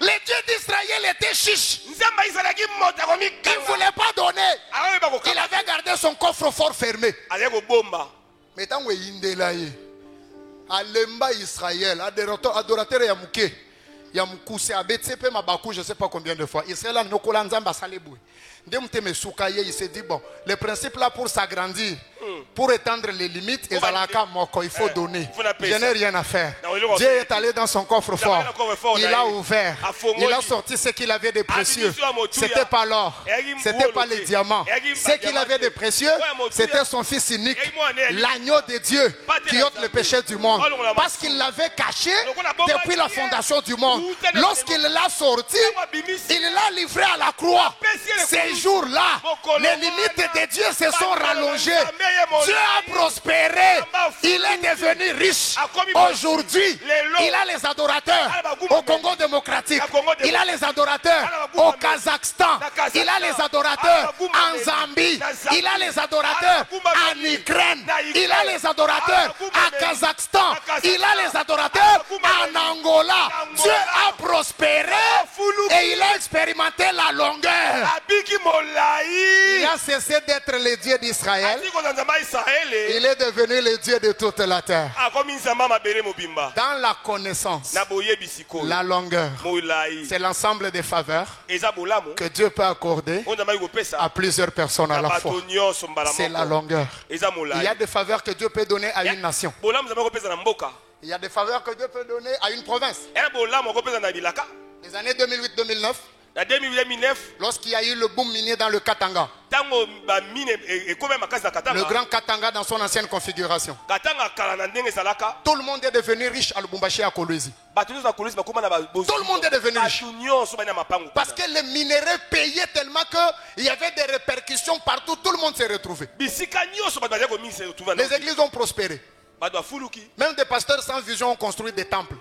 Les dieux d'Israël étaient chiches. Il ne voulait pas donner. Il avait gardé son coffre-fort fermé. Mais tant que Indelaye, Alemba Israël, adorateur Yamouké, Yamoukousse, Abetsepe Mabakou, je ne sais pas combien de fois. Israël a Nokola Nzamba Saleboué. Il s'est dit, bon, le principe là pour s'agrandir, pour étendre les limites, il faut donner. Je n'ai rien à faire. Dieu est allé dans son coffre-fort. Il a ouvert. Il a sorti ce qu'il avait de précieux. Ce n'était pas l'or. Ce n'était pas les diamants. Ce qu'il avait de précieux, c'était son fils unique, l'agneau de Dieu qui ôte le péché du monde. Parce qu'il l'avait caché depuis la fondation du monde. Lorsqu'il l'a sorti, il l'a livré à la croix. Ces jours-là, les limites de Dieu se sont rallongées. Dieu a prospéré. Il est devenu riche. Aujourd'hui, il a les adorateurs au Congo démocratique. Il a les adorateurs au Kazakhstan. Il a les adorateurs en Zambie. Il a les adorateurs en Ukraine. Il a les adorateurs à Kazakhstan. Il a les adorateurs en Angola. Dieu a prospéré et il a expérimenté la longueur. Il a cessé d'être le Dieu d'Israël. Il est devenu le Dieu de toute la terre. Dans la connaissance, la longueur, c'est l'ensemble des faveurs que Dieu peut accorder à plusieurs personnes à la fois. C'est la longueur. Il y a des faveurs que Dieu peut donner à une nation. Il y a des faveurs que Dieu peut donner à une province. Les années 2008-2009, lorsqu'il y a eu le boom minier dans le Katanga, le grand Katanga dans son ancienne configuration, tout le monde est devenu riche à Lubumbashi et à Kolwezi. Tout le monde est devenu riche. Parce que les minéraux payaient tellement qu'il y avait des répercussions partout. Tout le monde s'est retrouvé. Les églises ont prospéré. Même des pasteurs sans vision ont construit des temples.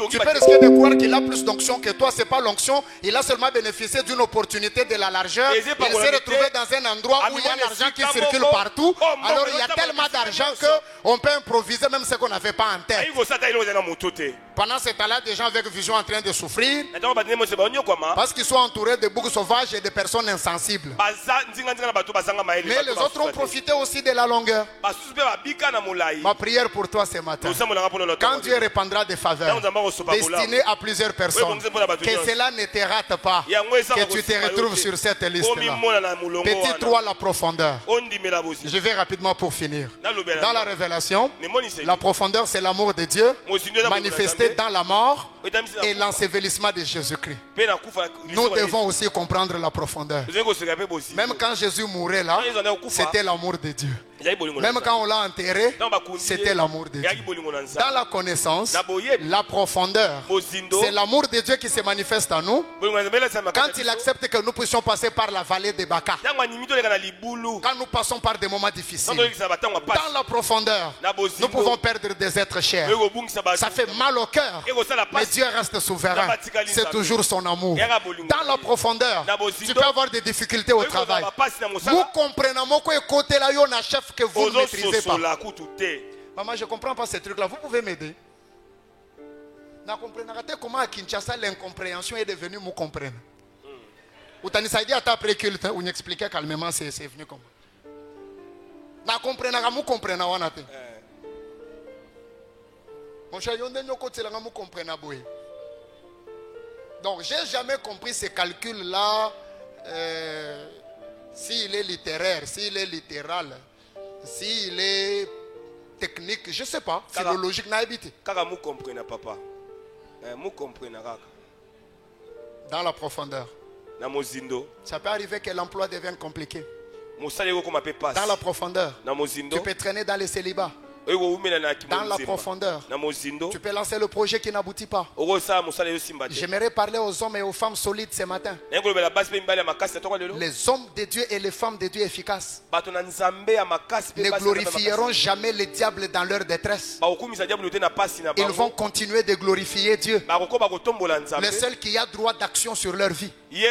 Tu peux risquer de croire qu'il a plus d'onction que toi. Ce n'est pas l'onction. Il a seulement bénéficié d'une opportunité de la largeur. Il s'est retrouvé dans un endroit où il y a l'argent qui circule partout. Alors il y a tellement d'argent qu'on peut improviser même ce qu'on n'avait pas en tête. Pendant ce temps-là, des gens avec vision en train de souffrir parce qu'ils sont entourés de boucs sauvages et de personnes insensibles. Mais les autres ont profité aussi de la longueur. Ma prière pour toi ce matin, quand Dieu répandra des faveurs destinées à plusieurs personnes. Que cela ne te rate pas. Que tu te retrouves sur cette liste-là. Petit 3, la profondeur. Je vais rapidement pour finir. Dans la révélation, la profondeur, c'est l'amour de Dieu manifesté dans la mort et l'ensevelissement de Jésus-Christ. Nous devons aussi comprendre la profondeur. Même quand Jésus mourait là, c'était l'amour de Dieu. Même quand on l'a enterré, c'était l'amour de Dieu. Dans la connaissance, la profondeur, c'est l'amour de Dieu qui se manifeste en nous quand il accepte que nous puissions passer par la vallée de Baka. Quand nous passons par des moments difficiles. Dans la profondeur, nous pouvons perdre des êtres chers. Ça fait mal au cœur, mais Dieu reste souverain. C'est toujours son amour. Dans la profondeur, tu peux avoir des difficultés au travail. Vous comprenez côté là, il y a un chef que vous ne maîtrisez pas. Maman, je ne comprends pas ces trucs-là. Vous pouvez m'aider? Je ne comprends pas comment à Kinshasa l'incompréhension est devenue vous comprendre. Ou t'as dit après culte, on expliquait calmement, c'est venu comme. Je ne comprends pas, vous comprenez. Mon cher, vous comprenez. Donc, je n'ai jamais compris ces calculs-là. S'il est littéraire, s'il est littéral, s'il est technique, je ne sais pas, philologique, n'a habité. Dans la profondeur, ça peut arriver que l'emploi devienne compliqué. Dans la profondeur, tu peux traîner dans les célibats. Dans la profondeur, tu peux lancer le projet qui n'aboutit pas. J'aimerais parler aux hommes et aux femmes solides ce matin. Les hommes de Dieu et les femmes de Dieu efficaces ne glorifieront jamais le diable dans leur détresse. Ils vont continuer de glorifier Dieu, le seul qui a droit d'action sur leur vie. Il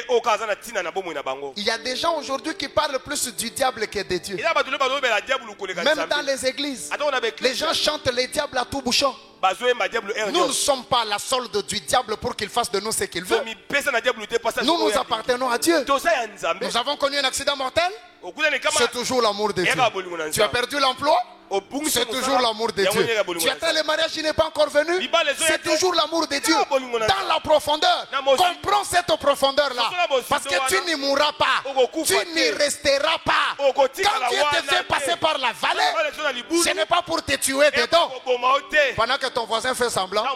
y a des gens aujourd'hui qui parlent plus du diable que de Dieu. Même dans les églises, les gens chantent les diables à tout bouchon. Nous ne sommes pas la solde du diable pour qu'il fasse de nous ce qu'il veut. Nous nous appartenons à Dieu. Nous avons connu un accident mortel. C'est toujours l'amour de Dieu. Tu as perdu l'emploi. C'est toujours l'amour de Dieu. Tu attends le mariage qui n'est pas encore venu. C'est toujours l'amour de Dieu. Dans la profondeur, comprends cette profondeur-là. Parce que tu n'y mourras pas. Tu n'y resteras pas. Quand Dieu te fait passer par la vallée, ce n'est pas pour te tuer dedans. Pendant que ton voisin fait semblant,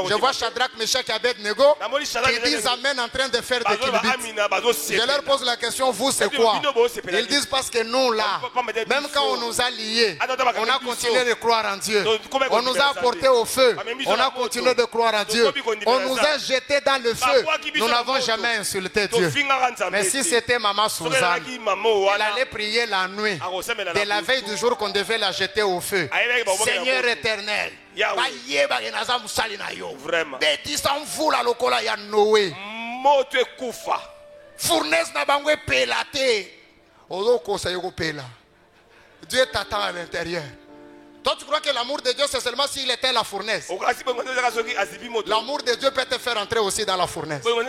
je vois Shadrach, Meshach et Abednego qui disent Amen en train de faire des kilobits. Je leur pose la question, vous c'est quoi? Ils disent parce que nous là, même quand on nous a liés, on a continué de croire en Dieu. On nous a apportés au feu. On a continué de croire en Dieu. On nous a jetés dans le feu. Nous n'avons jamais insulté Dieu. Mais si c'était Maman Suzanne, elle allait prier la nuit, de la veille du jour qu'on devait la jeter au feu. Seigneur éternel, Vraiment. fournaise na bango pelate. Dieu t'attend à l'intérieur. Toi tu crois que l'amour de Dieu c'est seulement s'il éteint la fournaise. L'amour de Dieu peut te faire entrer aussi dans la fournaise. L'amour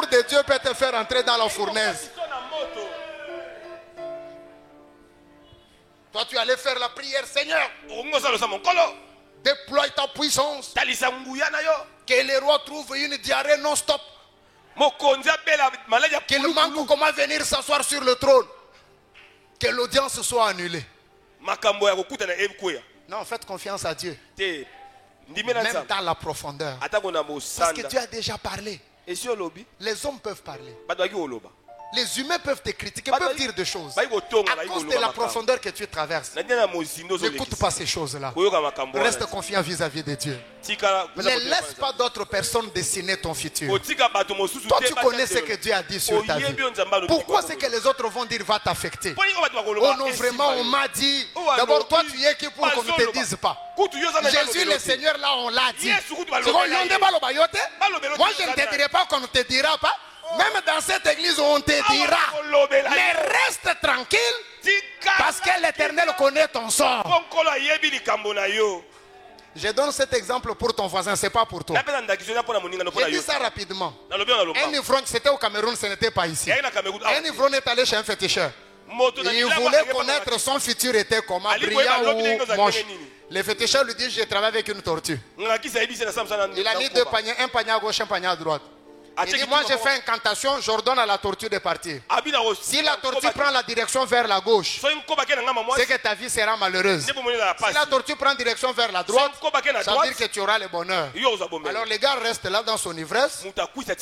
de Dieu peut te faire entrer dans la fournaise. Toi tu allais faire la prière, Seigneur, déploie ta puissance. Que les rois trouvent une diarrhée non-stop. Qu'il manque comment venir s'asseoir sur le trône. Que l'audience soit annulée. Non, faites confiance à Dieu. Même dans la profondeur. Parce que Dieu a déjà parlé. Les hommes peuvent parler. Les humains peuvent te critiquer, peuvent dire des choses. À cause de la profondeur que tu traverses. N'écoute pas ces choses-là. Reste confiant vis-à-vis de Dieu. Ne laisse pas d'autres personnes dessiner ton futur. Toi, tu connais ce que Dieu a dit sur ta vie. Pourquoi c'est que les autres vont dire va t'affecter? Oh non, vraiment, on m'a dit. D'abord, toi, tu es qui pour qu'on ne te dise pas. Jésus, le Seigneur, là, on l'a dit. Moi, je ne te dirai pas qu'on ne te dira pas. Même dans cette église où on te dira, mais reste tranquille parce que l'Éternel connaît ton sort. Je donne cet exemple pour ton voisin, c'est pas pour toi. Je dis ça rapidement. Un ivrogne, c'était au Cameroun, ce n'était pas ici. Un ivrogne est allé chez un féticheur. Il voulait connaître son futur était comment, brillant ou moche. Le féticheur lui dit, je travaille avec une tortue. Il a mis deux paniers, un panier à gauche, un panier à droite. Il dit, moi j'ai fait incantation, j'ordonne à la tortue de partir. Si la tortue prend la direction vers la gauche, c'est que ta vie sera malheureuse. Si la tortue prend direction vers la droite, ça veut dire que tu auras le bonheur. Alors les gars restent là dans son ivresse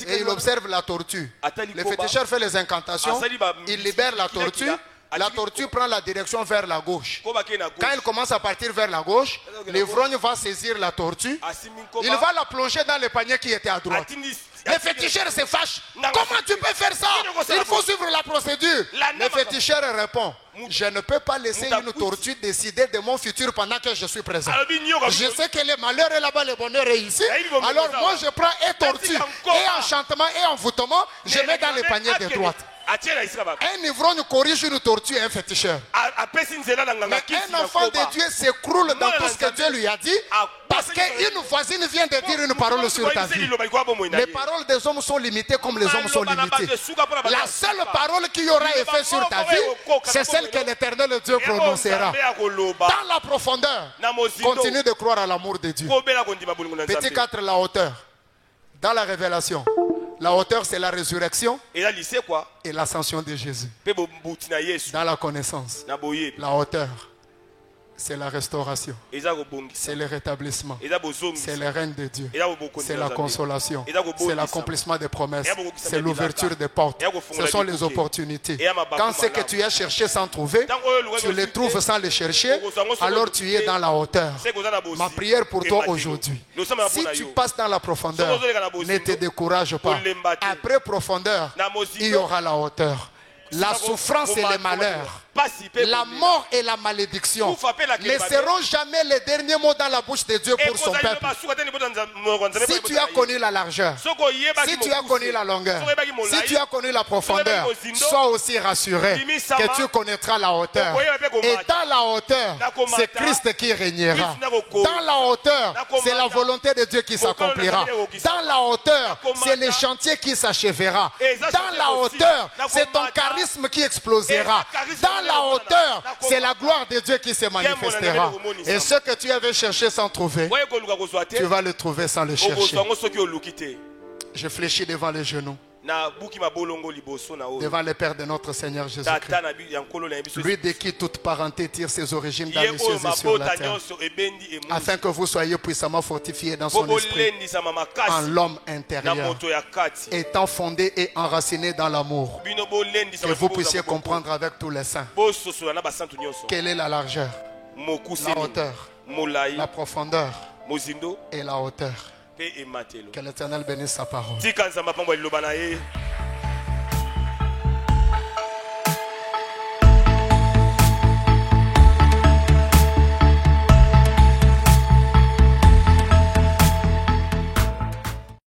et il observe la tortue. Le féticheur fait les incantations, il libère la tortue. La tortue prend la direction vers la gauche. Quand elle commence à partir vers la gauche, l'ivrogne va saisir la tortue. Il va la plonger dans le panier qui était à droite. Le féticheur se fâche. Comment tu peux faire ça? Il faut suivre la procédure. Le féticheur répond, je ne peux pas laisser une tortue décider de mon futur pendant que je suis présent. Je sais que le malheur est là-bas, le bonheur est ici. Alors moi je prends un tortue et enchantement et envoûtement, je mets dans le panier de droite. Un ivrogne corrige une tortue et un féticheur. Mais un enfant de Dieu s'écroule dans tout ce que Dieu lui a dit parce qu'une voisine vient de dire une parole sur ta vie. Les paroles des hommes sont limitées comme les hommes sont limités. La seule parole qui aura effet sur ta vie, c'est celle que l'Éternel Dieu prononcera. Dans la profondeur, continue de croire à l'amour de Dieu. Petit 4, la hauteur. Dans la révélation. La hauteur, c'est la résurrection et l'ascension de Jésus. Dans la connaissance, la hauteur, c'est la restauration, c'est le rétablissement, c'est le règne de Dieu, c'est la consolation, c'est l'accomplissement des promesses, c'est l'ouverture des portes, ce sont les opportunités. Quand ce que tu as cherché sans trouver, tu les trouves sans les chercher, alors tu es dans la hauteur. Ma prière pour toi aujourd'hui, si tu passes dans la profondeur, ne te décourage pas. Après profondeur, il y aura la hauteur. La souffrance et le malheur, la mort et la malédiction ne seront jamais les derniers mots dans la bouche de Dieu pour son peuple. Si tu as connu la largeur, si tu as connu la longueur, si tu as connu la profondeur, sois aussi rassuré que tu connaîtras la hauteur. Et dans la hauteur, c'est Christ qui régnera. Dans la hauteur, c'est la volonté de Dieu qui s'accomplira. Dans la hauteur, c'est le chantier qui s'achèvera. Dans la hauteur, c'est ton charisme qui explosera. Dans la hauteur, c'est la gloire de Dieu qui se manifestera. Et ce que tu avais cherché sans trouver, tu vas le trouver sans le chercher. Je fléchis devant les genoux, devant le Père de notre Seigneur Jésus-Christ, lui de qui toute parenté tire ses origines dans les cieux et sur la terre, afin que vous soyez puissamment fortifiés dans son esprit, en l'homme intérieur, étant fondé et enraciné dans l'amour, que vous puissiez comprendre avec tous les saints quelle est la largeur, la hauteur, la profondeur et la hauteur. Que l'Éternel bénisse sa parole.